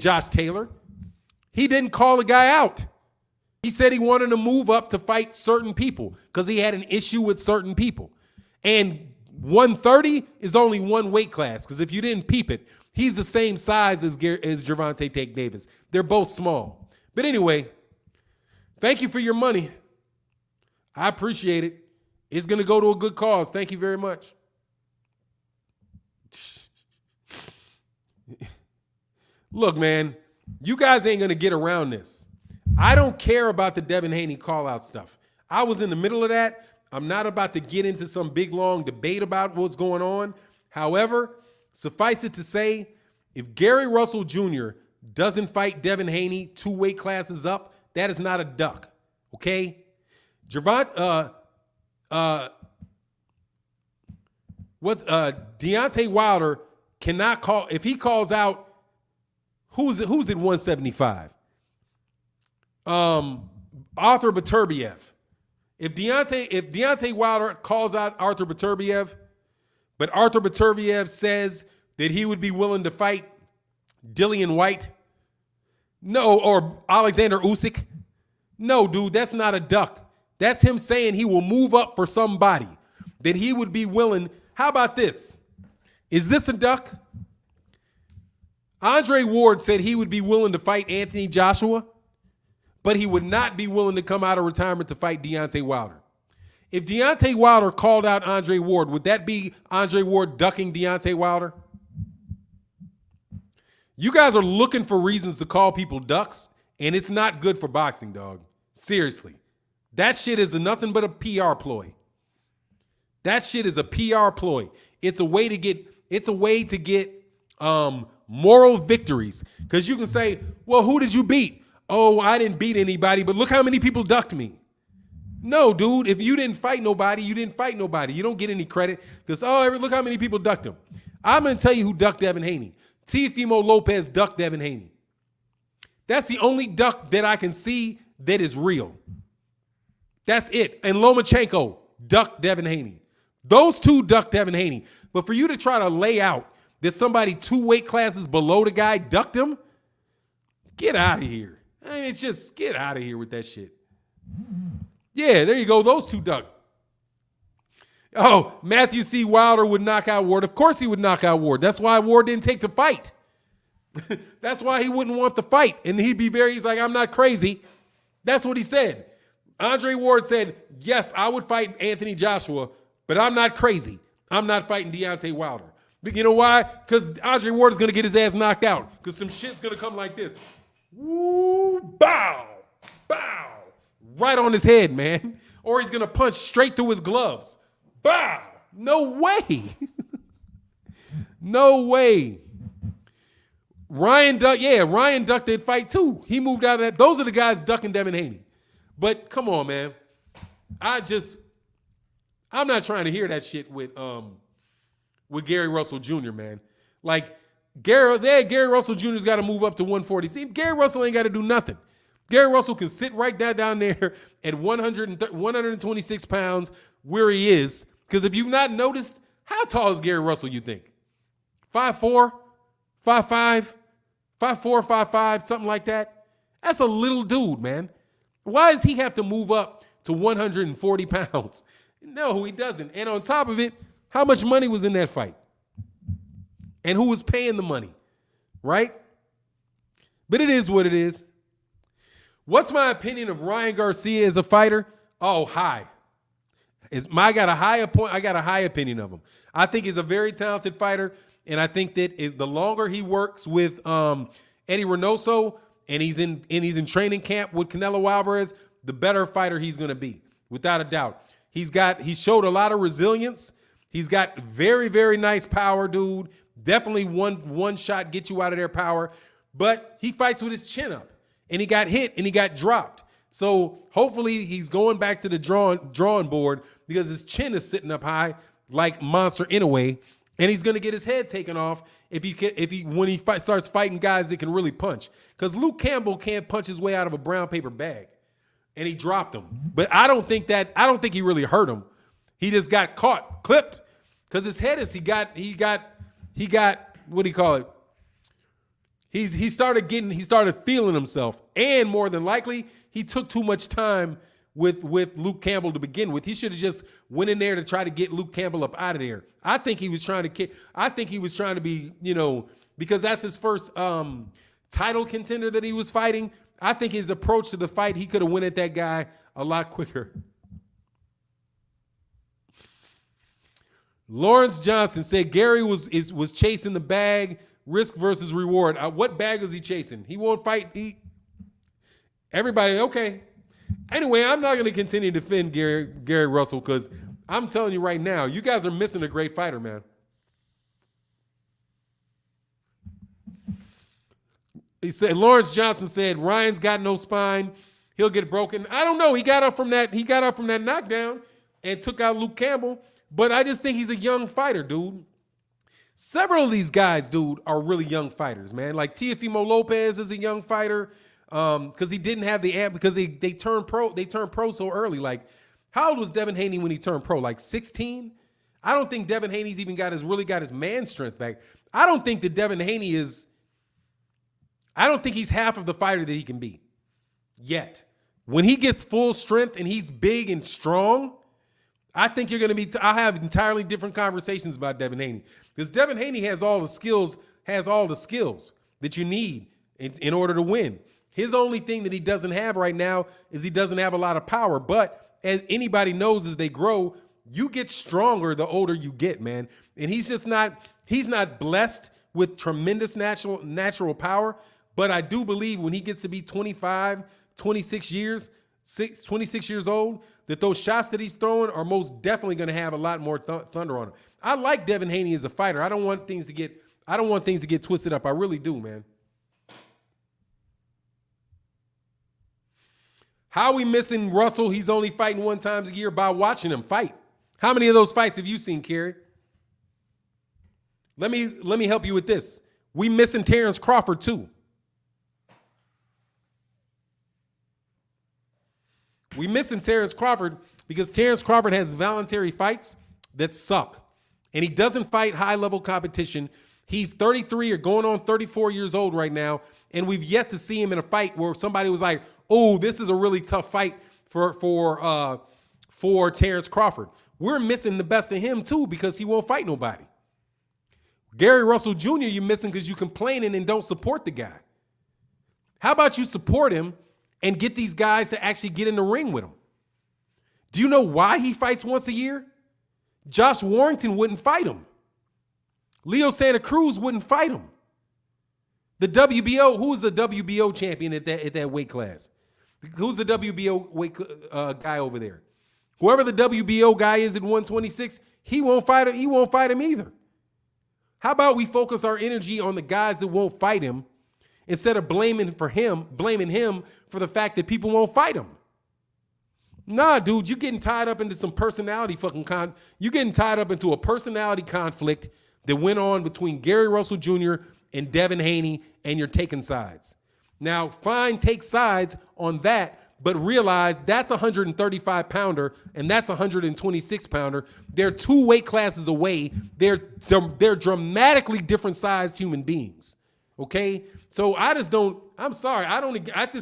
Josh Taylor. He didn't call the guy out. He said he wanted to move up to fight certain people because he had an issue with certain people. And 130 is only one weight class because if you didn't peep it, he's the same size as Gervonta Tank Davis. They're both small. But anyway, thank you for your money. I appreciate it. It's going to go to a good cause. Thank you very much. Look, man, you guys ain't going to get around this. I don't care about the Devin Haney call-out stuff. I was in the middle of that. I'm not about to get into some big, long debate about what's going on. However, suffice it to say, if Gary Russell Jr. doesn't fight Devin Haney 2 weight classes up, that is not a duck, okay? Deontay WIlder cannot call, if he calls out, who's at 175? Arthur Beterbiev. If Deontay WIlder calls out Arthur Beterbiev, but Arthur Beterbiev says that he would be willing to fight Dillian White, no, or Alexander Usyk, no, dude, that's not a duck. That's him saying he will move up for somebody, that he would be willing. How about this? Is this a duck? Andre Ward said he would be willing to fight Anthony Joshua, but he would not be willing to come out of retirement to fight Deontay WIlder. If Deontay WIlder called out Andre Ward, would that be Andre Ward ducking Deontay WIlder? You guys are looking for reasons to call people ducks, and it's not good for boxing, dog. Seriously. That shit is nothing but a PR ploy. That shit is a PR ploy. It's a way to get moral victories. Because you can say, well, who did you beat? Oh, I didn't beat anybody, but look how many people ducked me. No, dude, if you didn't fight nobody, you didn't fight nobody. You don't get any credit because, look how many people ducked him. I'm going to tell you who ducked Devin Haney. Teofimo Lopez ducked Devin Haney. That's the only duck that I can see that is real. That's it. And Lomachenko ducked Devin Haney. Those two ducked Devin Haney. But for you to try to lay out that somebody 2 weight classes below the guy ducked him, get out of here. I mean, it's just get out of here with that shit. Yeah, there you go. Those two ducked. Oh, Matthew C. Wilder would knock out Ward. Of course he would knock out Ward. That's why Ward didn't take the fight. That's why he wouldn't want the fight. And he's like, I'm not crazy. That's what he said. Andre Ward said, yes, I would fight Anthony Joshua, but I'm not crazy. I'm not fighting Deontay WIlder. But you know why? Because Andre Ward is going to get his ass knocked out because some shit's going to come like this. Woo, bow, bow, right on his head, man. Or he's going to punch straight through his gloves. Bow. No way. No way. Ryan ducked that fight too. He moved out of that. Those are the guys ducking Devin Haney. But come on, man. I'm not trying to hear that shit with Gary Russell Jr., man. Like, Gary Russell Jr.'s got to move up to 140. See, Gary Russell ain't got to do nothing. Gary Russell can sit right down there at 126 pounds where he is. Because if you've not noticed, how tall is Gary Russell, you think? 5'4", 5'5", 5'4", 5'5", something like that? That's a little dude, man. Why does he have to move up to 140 pounds? No, he doesn't. And on top of it, how much money was in that fight? And who was paying the money, right? But it is what it is. What's my opinion of Ryan Garcia as a fighter? Oh, high. I got a high opinion of him. I think he's a very talented fighter, and I think that the longer he works with Eddie Reynoso and he's in training camp with Canelo Alvarez, the better fighter he's going to be, without a doubt. He showed a lot of resilience. He's got very, very nice power, dude. Definitely one shot get you out of their power. But he fights with his chin up. And he got hit and he got dropped. So hopefully he's going back to the drawing board because his chin is sitting up high like Monster Inoue. And he's going to get his head taken off when he starts fighting guys that can really punch. Because Luke Campbell can't punch his way out of a brown paper bag. And he dropped him. But I don't think he really hurt him. He just got caught, clipped. Because his head is, he got, what do you call it? He started feeling himself. And more than likely, he took too much time with Luke Campbell to begin with. He should have just went in there to try to get Luke Campbell up out of there. I think he was trying to be, because that's his first title contender that he was fighting. I think his approach to the fight, he could have went at that guy a lot quicker. Lawrence Johnson said Gary was chasing the bag, risk versus reward. What bag was he chasing? He won't fight. Everybody, okay. Anyway, I'm not going to continue to defend Gary Russell because I'm telling you right now, you guys are missing a great fighter, man. He said Lawrence Johnson said Ryan's got no spine. He'll get broken. I don't know. He got up from that knockdown and took out Luke Campbell. But I just think he's a young fighter, dude. Several of these guys, dude, are really young fighters, man. Like Teofimo Lopez is a young fighter because he didn't have the amp because they turned pro. They turned pro so early. Like, how old was Devin Haney when he turned pro? Like 16? I don't think Devin Haney's even really got his man strength back. I don't think that Devin Haney is. I don't think he's half of the fighter that he can be yet. When he gets full strength and he's big and strong, I think you're going to be. I have entirely different conversations about Devin Haney because Devin Haney has all the skills that you need in order to win. His only thing that he doesn't have right now is he doesn't have a lot of power. But as anybody knows, as they grow, you get stronger the older you get, man. And he's just not. He's not blessed with tremendous natural power. But I do believe when he gets to be 25, 26 years old, that those shots that he's throwing are most definitely going to have a lot more thunder on him. I like Devin Haney as a fighter. I don't want things to get twisted up. I really do, man. How are we missing Russell? He's only fighting one time a year by watching him fight. How many of those fights have you seen, Kerry? Let me help you with this. We missing Terrence Crawford too. We missing Terrence Crawford because Terrence Crawford has voluntary fights that suck. And he doesn't fight high-level competition. He's 33 or going on 34 years old right now, and we've yet to see him in a fight where somebody was like, oh, this is a really tough fight for Terrence Crawford. We're missing the best of him, too, because he won't fight nobody. Gary Russell Jr., you're missing because you're complaining and don't support the guy. How about you support him and get these guys to actually get in the ring with him? Do you know why he fights once a year? Josh Warrington wouldn't fight him. Leo Santa Cruz wouldn't fight him. The WBO, who's the WBO champion at that weight class? Who's the WBO weight guy over there? Whoever the WBO guy is at 126, he won't fight him. He won't fight him either. How about we focus our energy on the guys that won't fight him instead of blaming him for the fact that people won't fight him? Nah, dude, you're getting tied up into some personality you're getting tied up into a personality conflict that went on between Gary Russell Jr. and Devin Haney, and you're taking sides. Now, fine, take sides on that, but realize that's a 135-pounder and that's a 126-pounder. They're two weight classes away. They're dramatically different sized human beings. Okay? So I just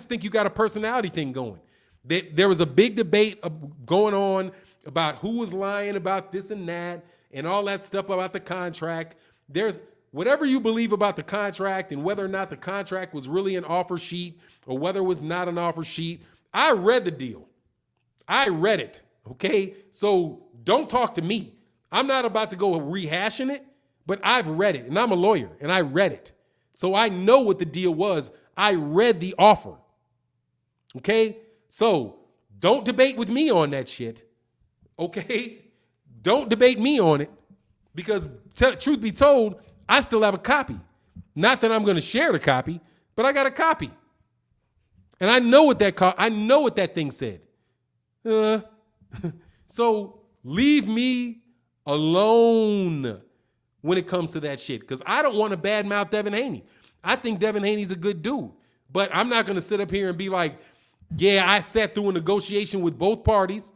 think you got a personality thing going. There was a big debate going on about who was lying about this and that and all that stuff about the contract. There's whatever you believe about the contract and whether or not the contract was really an offer sheet or whether it was not an offer sheet. I read the deal. I read it, okay? So don't talk to me. I'm not about to go rehashing it, but I've read it, and I'm a lawyer, and I read it. So I know what the deal was. I read the offer, okay? So don't debate with me on that shit, okay? Don't debate me on it, Because truth be told, I still have a copy. Not that I'm going to share the copy, but I got a copy. And I know what that thing said. So leave me alone when it comes to that shit. Because I don't want to badmouth Devin Haney. I think Devin Haney's a good dude. But I'm not going to sit up here and be like, yeah, I sat through a negotiation with both parties.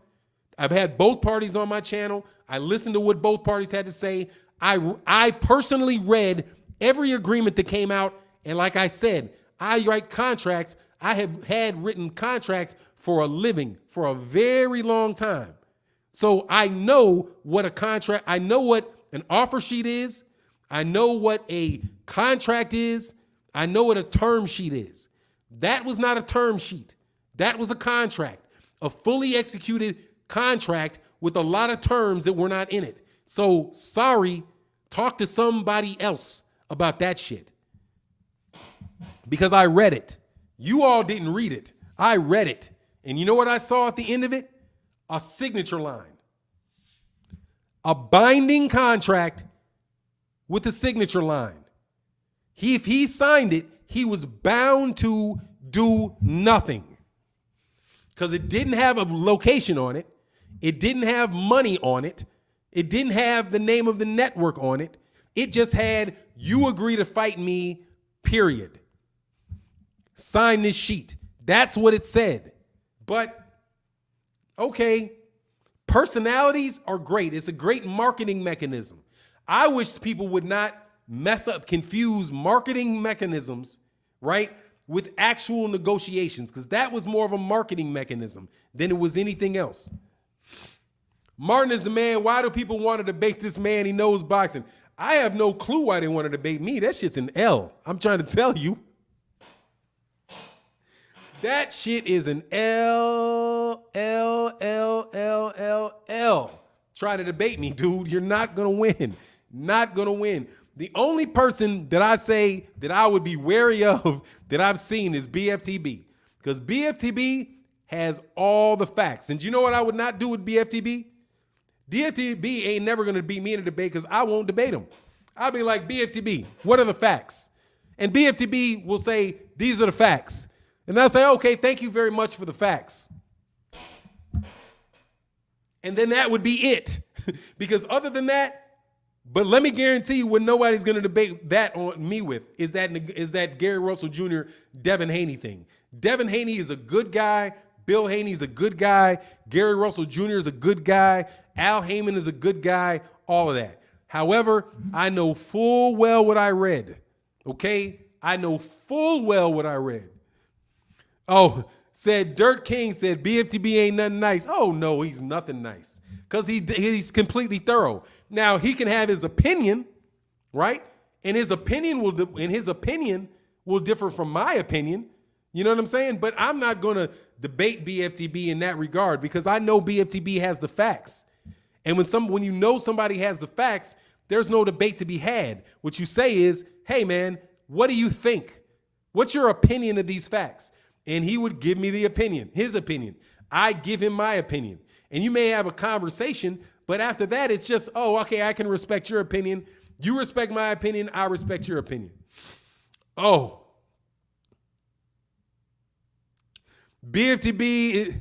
I've had both parties on my channel. I listened to what both parties had to say. I personally read every agreement that came out. And like I said, I write contracts. I have had written contracts for a living for a very long time. So I know what a contract, I know what an offer sheet is. I know what a contract is. I know what a term sheet is. That was not a term sheet. That was a contract, a fully executed contract with a lot of terms that were not in it. So sorry, talk to somebody else about that shit. Because I read it. You all didn't read it. I read it. And you know what I saw at the end of it? A signature line. A binding contract with a signature line. If he signed it, he was bound to do nothing. Because it didn't have a location on it. It didn't have money on it. It didn't have the name of the network on it. It just had, you agree to fight me, period. Sign this sheet. That's what it said. But, okay, personalities are great. It's a great marketing mechanism. I wish people would not confuse marketing mechanisms, right, with actual negotiations, because that was more of a marketing mechanism than it was anything else. Martin is the man. Why do people want to debate this man? He knows boxing. I have no clue why they want to debate me. That shit's an L. I'm trying to tell you. That shit is an L. Try to debate me, dude. You're not going to win. Not going to win. The only person that I say that I would be wary of that I've seen is BFTB. Because BFTB has all the facts. And you know what I would not do with BFTB? BFTB ain't never going to beat me in a debate because I won't debate him. I'll be like, BFTB, what are the facts? And BFTB will say, these are the facts. And I'll say, okay, thank you very much for the facts. And then that would be it. Because other than that, but let me guarantee you what nobody's going to debate that on me with is that Gary Russell Jr. Devin Haney thing. Devin Haney is a good guy. Bill Haney's a good guy. Gary Russell Jr. is a good guy. Al Heyman is a good guy. All of that. However, I know full well what I read. Okay? I know full well what I read. Oh, said Dirt King said BFTB ain't nothing nice. Oh, no, he's nothing nice. Because he's completely thorough. Now, he can have his opinion, right? And his opinion will differ from my opinion. You know what I'm saying? But I'm not going to debate BFTB in that regard because I know BFTB has the facts. And when you know somebody has the facts, there's no debate to be had. What you say is, hey, man, what do you think? What's your opinion of these facts? And he would give me the opinion, his opinion. I give him my opinion. And you may have a conversation, but after that, it's just, oh, okay, I can respect your opinion. You respect my opinion. I respect your opinion. Oh. BFTB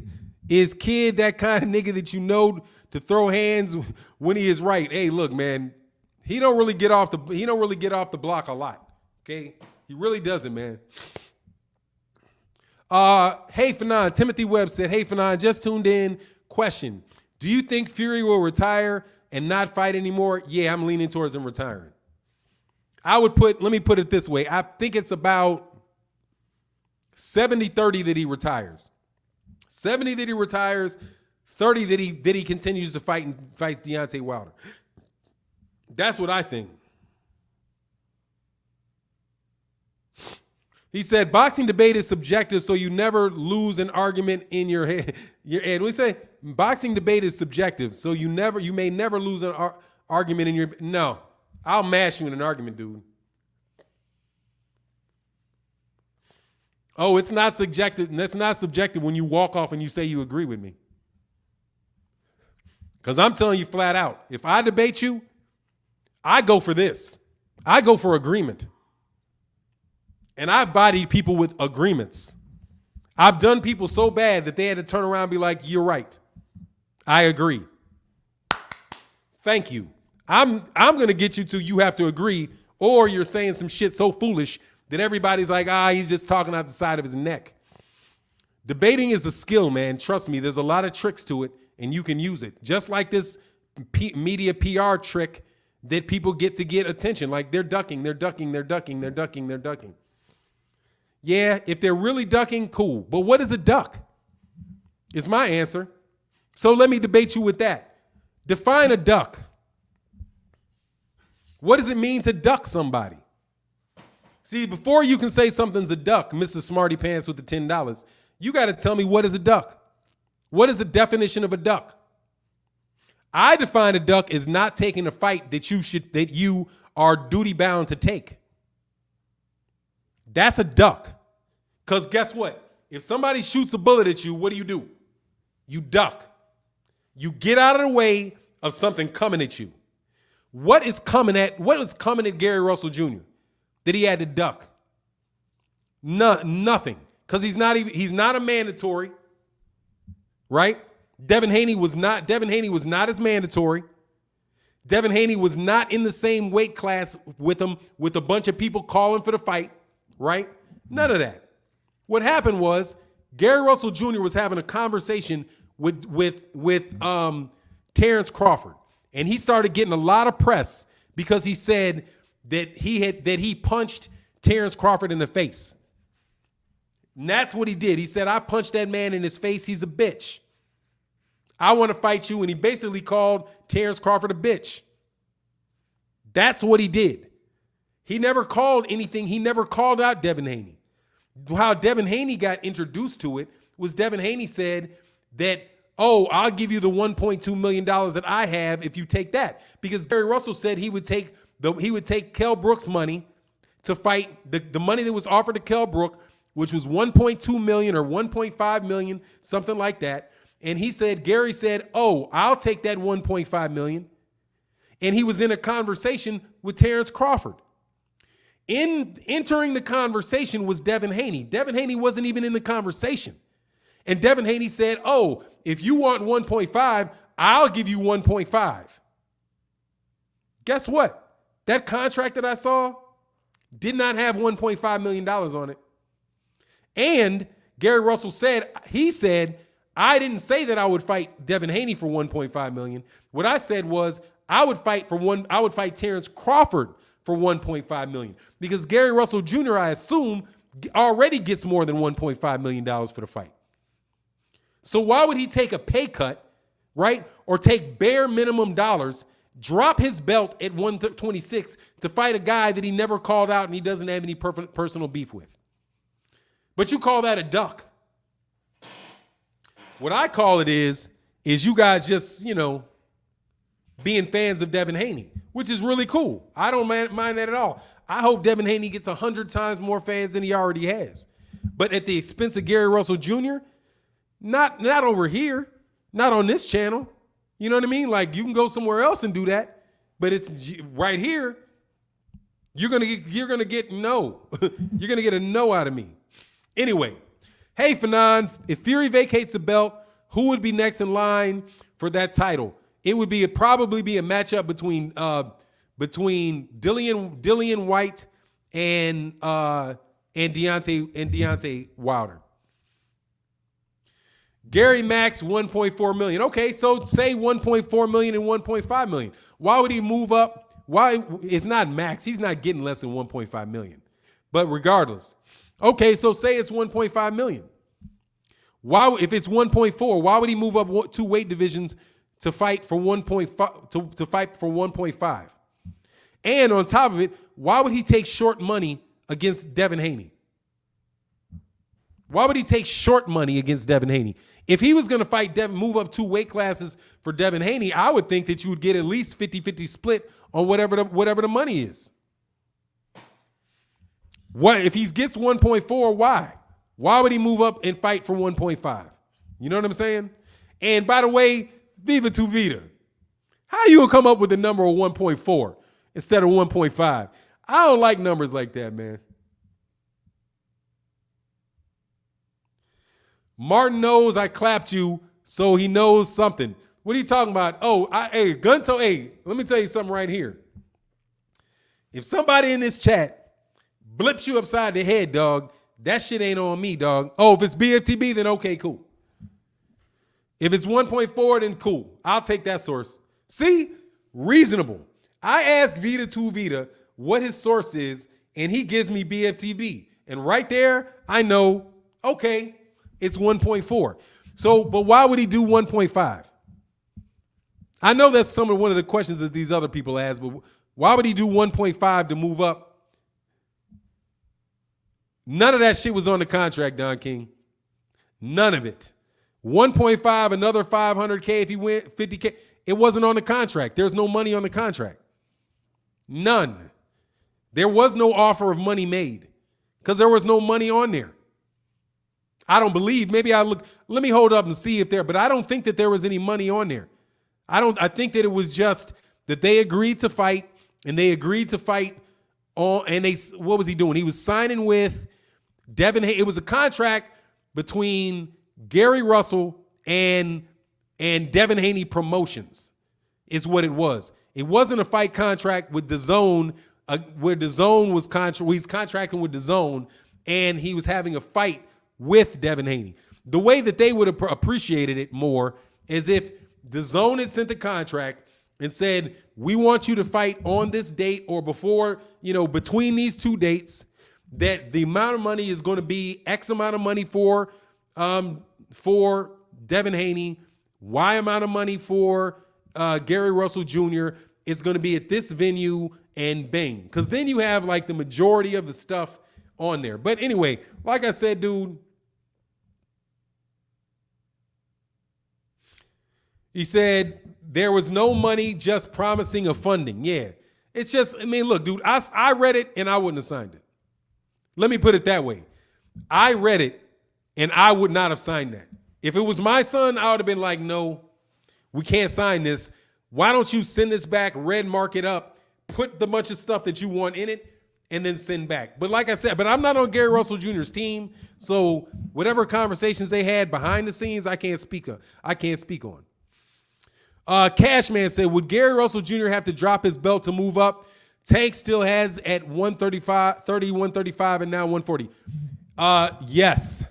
is Kid, that kind of nigga that you know to throw hands when he is right. Hey, look, man, he don't really get off the block a lot. Okay? He really doesn't, man. Hey, Fannon. Timothy Webb said, hey, Fannon, just tuned in. Question. Do you think Fury will retire and not fight anymore? Yeah, I'm leaning towards him retiring. Let me put it this way. I think it's about 70-30 that he retires. 70 that he retires, 30 that he continues to fight and fights Deontay WIlder. That's what I think. He said, boxing debate is subjective, so you never lose an argument in your head. We say boxing debate is subjective, so you may never lose an argument in your. No, I'll mash you in an argument, dude. Oh, it's not subjective. That's not subjective when you walk off and you say you agree with me. Because I'm telling you flat out, if I debate you, I go for this. I go for agreement. And I've bodied people with agreements. I've done people so bad that they had to turn around and be like, you're right. I agree. Thank you. I'm going to get you to you have to agree, or you're saying some shit so foolish that everybody's like, he's just talking out the side of his neck. Debating is a skill, man. Trust me, there's a lot of tricks to it, and you can use it. Just like this media PR trick that people get to get attention. Like they're ducking. Yeah, if they're really ducking, cool. But what is a duck? Is my answer. So let me debate you with that. Define a duck. What does it mean to duck somebody? See, before you can say something's a duck, Mr. Smarty Pants with the $10, you got to tell me what is a duck. What is the definition of a duck? I define a duck as not taking a fight that you are duty bound to take. That's a duck. Because guess what? If somebody shoots a bullet at you, what do? You duck. You get out of the way of something coming at you. What was coming at Gary Russell Jr. that he had to duck? Nothing. Because he's not a mandatory, right? Devin Haney was not as mandatory. Devin Haney was not in the same weight class with him, with a bunch of people calling for the fight, right? None of that. What happened was Gary Russell Jr. was having a conversation with Terrence Crawford, and he started getting a lot of press because he said that he punched Terrence Crawford in the face. And that's what he did. He said, I punched that man in his face. He's a bitch. I want to fight you. And he basically called Terrence Crawford a bitch. That's what he did. He never called anything. He never called out Devin Haney. How Devin Haney got introduced to it was Devin Haney said that, I'll give you the $1.2 million that I have if you take that. Because Gary Russell said he would take Kell Brook's money to fight the money that was offered to Kell Brook, which was $1.2 million or $1.5 million, something like that. And Gary said, I'll take that $1.5 million. And he was in a conversation with Terrence Crawford. Entering the conversation was Devin Haney. Devin Haney wasn't even in the conversation. And Devin Haney said, if you want 1.5, I'll give you 1.5. Guess what? That contract that I saw did not have $1.5 million on it. And Gary Russell said, I didn't say that I would fight Devin Haney for $1.5 million. What I said was I would fight Terrence Crawford for $1.5 million. Because Gary Russell Jr., I assume, already gets more than $1.5 million for the fight. So why would he take a pay cut, right? Or take bare minimum dollars, drop his belt at 126 to fight a guy that he never called out and he doesn't have any personal beef with? But you call that a duck. What I call it is you guys just, being fans of Devin Haney, which is really cool. I don't mind that at all. I hope Devin Haney gets 100 times more fans than he already has. But at the expense of Gary Russell Jr., not over here, not on this channel. You know what I mean? Like, you can go somewhere else and do that, but it's right here. You're gonna get no. You're gonna get a no out of me. Anyway, hey Fannon, if Fury vacates the belt, who would be next in line for that title? It would probably be a matchup between Dillian White and Deontay WIlder. Gary Max, $1.4 million. Okay, so say $1.4 million and $1.5 million. Why would he move up? Why? It's not max. He's not getting less than $1.5 million. But regardless. Okay, so say it's $1.5 million. Why, if it's 1.4, why would he move up 2 weight divisions to fight for 1.5 to fight for 1.5? And on top of it, why would he take short money against Devin Haney? Why would he take short money against Devin Haney? If he was going to fight move up 2 weight classes for Devin Haney, I would think that you would get at least 50-50 split on whatever the money is. What if he gets 1.4? Why? Why would he move up and fight for 1.5? You know what I'm saying? And by the way, Viva tu vida. How you gonna come up with the number of 1.4? instead of 1.5. I don't like numbers like that, man. Martin knows I clapped you, so he knows something. What are you talking about? Oh, hey, Gunto, hey, let me tell you something right here. If somebody in this chat blips you upside the head, dog, that shit ain't on me, dog. Oh, if it's BFTB, then okay, cool. If it's 1.4, then cool. I'll take that source. See? Reasonable. I asked Vita2Vita what his source is, and he gives me BFTB. And right there, I know, okay, it's 1.4. So, but why would he do 1.5? I know that's one of the questions that these other people ask, but why would he do 1.5 to move up? None of that shit was on the contract, Don King. None of it. 1.5, another 500K if he went 50K. It wasn't on the contract. There's no money on the contract. None. There was no offer of money made because there was no money on there. I don't believe. Maybe let me hold up and see if but I don't think that there was any money on there. I think that it was just that they agreed to fight, and they agreed to fight on, and what was he doing? He was signing with Devin. It was a contract between Gary Russell and Devin Haney Promotions is what it was. It wasn't a fight contract with DAZN, where DAZN was he's contracting with DAZN, and he was having a fight with Devin Haney. The way that they would have appreciated it more is if DAZN had sent the contract and said, we want you to fight on this date or before, between these two dates, that the amount of money is going to be X amount of money for Devin Haney, Y amount of money for Gary Russell Jr. It's going to be at this venue, and bang. Because then you have like the majority of the stuff on there. But anyway, like I said, dude, he said there was no money, just promising of funding. Yeah. It's just, look, dude, I read it and I wouldn't have signed it. Let me put it that way. I read it and I would not have signed that. If it was my son, I would have been like, no, we can't sign this. Why don't you send this back, red mark it up, put the bunch of stuff that you want in it, and then send back. But like I said, I'm not on Gary Russell Jr.'s team, so whatever conversations they had behind the scenes, I can't speak on. Cashman said, would Gary Russell Jr. have to drop his belt to move up? Tank still has at 135, 30, 135, and now 140. Yes.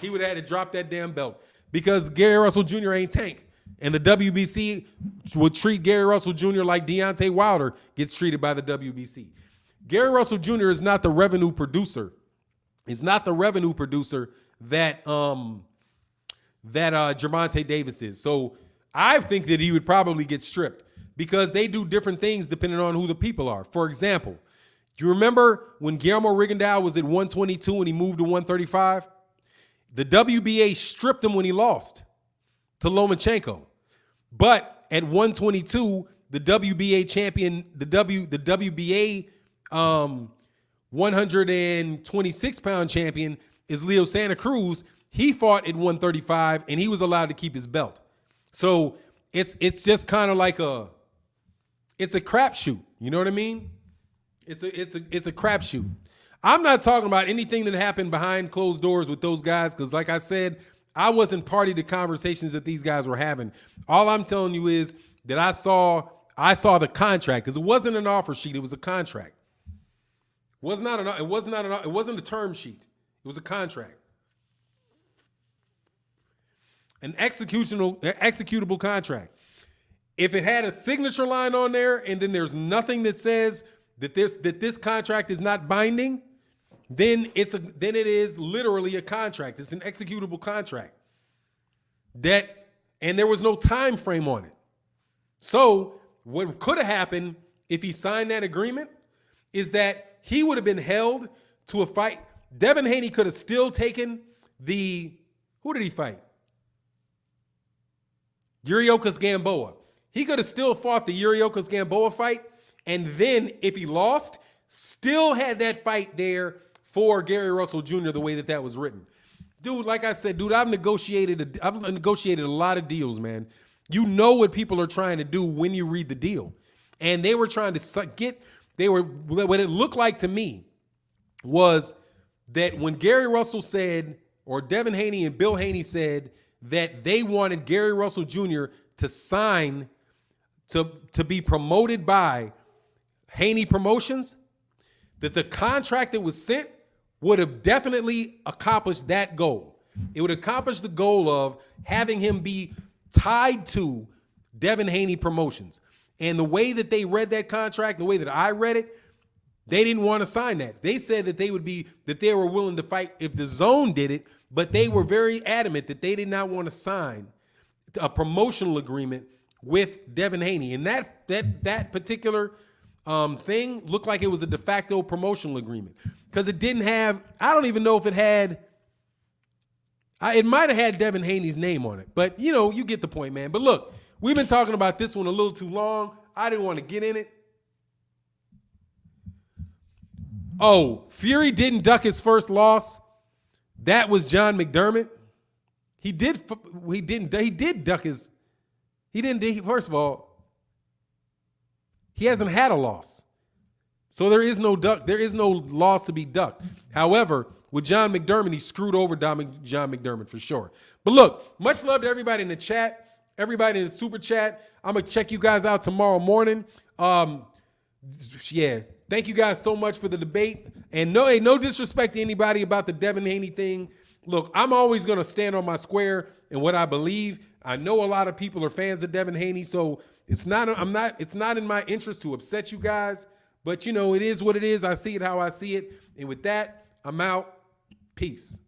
He would have had to drop that damn belt because Gary Russell Jr. ain't Tank. And the WBC would treat Gary Russell Jr. like Deontay WIlder gets treated by the WBC. Gary Russell Jr. is not the revenue producer. Is not the revenue producer that Gervonta Davis is. So I think that he would probably get stripped because they do different things depending on who the people are. For example, do you remember when Guillermo Rigondeaux was at 122 and he moved to 135? The WBA stripped him when he lost to Lomachenko. But at 122, the WBA champion, the WBA 126-pound champion is Leo Santa Cruz. He fought at 135 and he was allowed to keep his belt. So it's just kind of like it's a crapshoot. You know what I mean? It's a crapshoot. I'm not talking about anything that happened behind closed doors with those guys because, like I said, I wasn't party to conversations that these guys were having. All I'm telling you is that I saw the contract because it wasn't an offer sheet; it was a contract. It wasn't a term sheet. It was a contract, an executable contract. If it had a signature line on there, and then there's nothing that says that this contract is not binding, then it is literally a contract. It's an executable contract. And there was no time frame on it. So what could have happened if he signed that agreement is that he would have been held to a fight. Devin Haney could have still taken who did he fight? Yuriorkis Gamboa. He could have still fought the Yuriorkis Gamboa fight, and then if he lost, still had that fight there for Gary Russell Jr. the way that was written. Dude, like I said, dude, I've negotiated a lot of deals, man. You know what people are trying to do when you read the deal. And they were trying to what it looked like to me was that when Gary Russell said, or Devin Haney and Bill Haney said that they wanted Gary Russell Jr. to sign to be promoted by Haney Promotions, that the contract that was sent would have definitely accomplished that goal. It would accomplish the goal of having him be tied to Devin Haney Promotions. And the way that they read that contract, the way that I read it, they didn't want to sign that. They said that they were willing to fight if the Zone did it, but they were very adamant that they did not want to sign a promotional agreement with Devin Haney. And that particular thing looked like it was a de facto promotional agreement because it didn't have, I don't even know if it had, it might have had Devin Haney's name on it, but you get the point, man. But look, we've been talking about this one a little too long. I didn't want to get in it. Oh, Fury didn't duck his first loss. That was John McDermott. He did duck his. First of all, he hasn't had a loss. So there is no duck. There is no loss to be ducked. However, with John McDermott, he screwed over John McDermott for sure. But look, much love to everybody in the chat. Everybody in the super chat. I'm going to check you guys out tomorrow morning. Yeah. Thank you guys so much for the debate. And no disrespect to anybody about the Devin Haney thing. Look, I'm always going to stand on my square and what I believe. I know a lot of people are fans of Devin Haney, so it's not in my interest to upset you guys. But it is what it is. I see it how I see it. And with that, I'm out. Peace.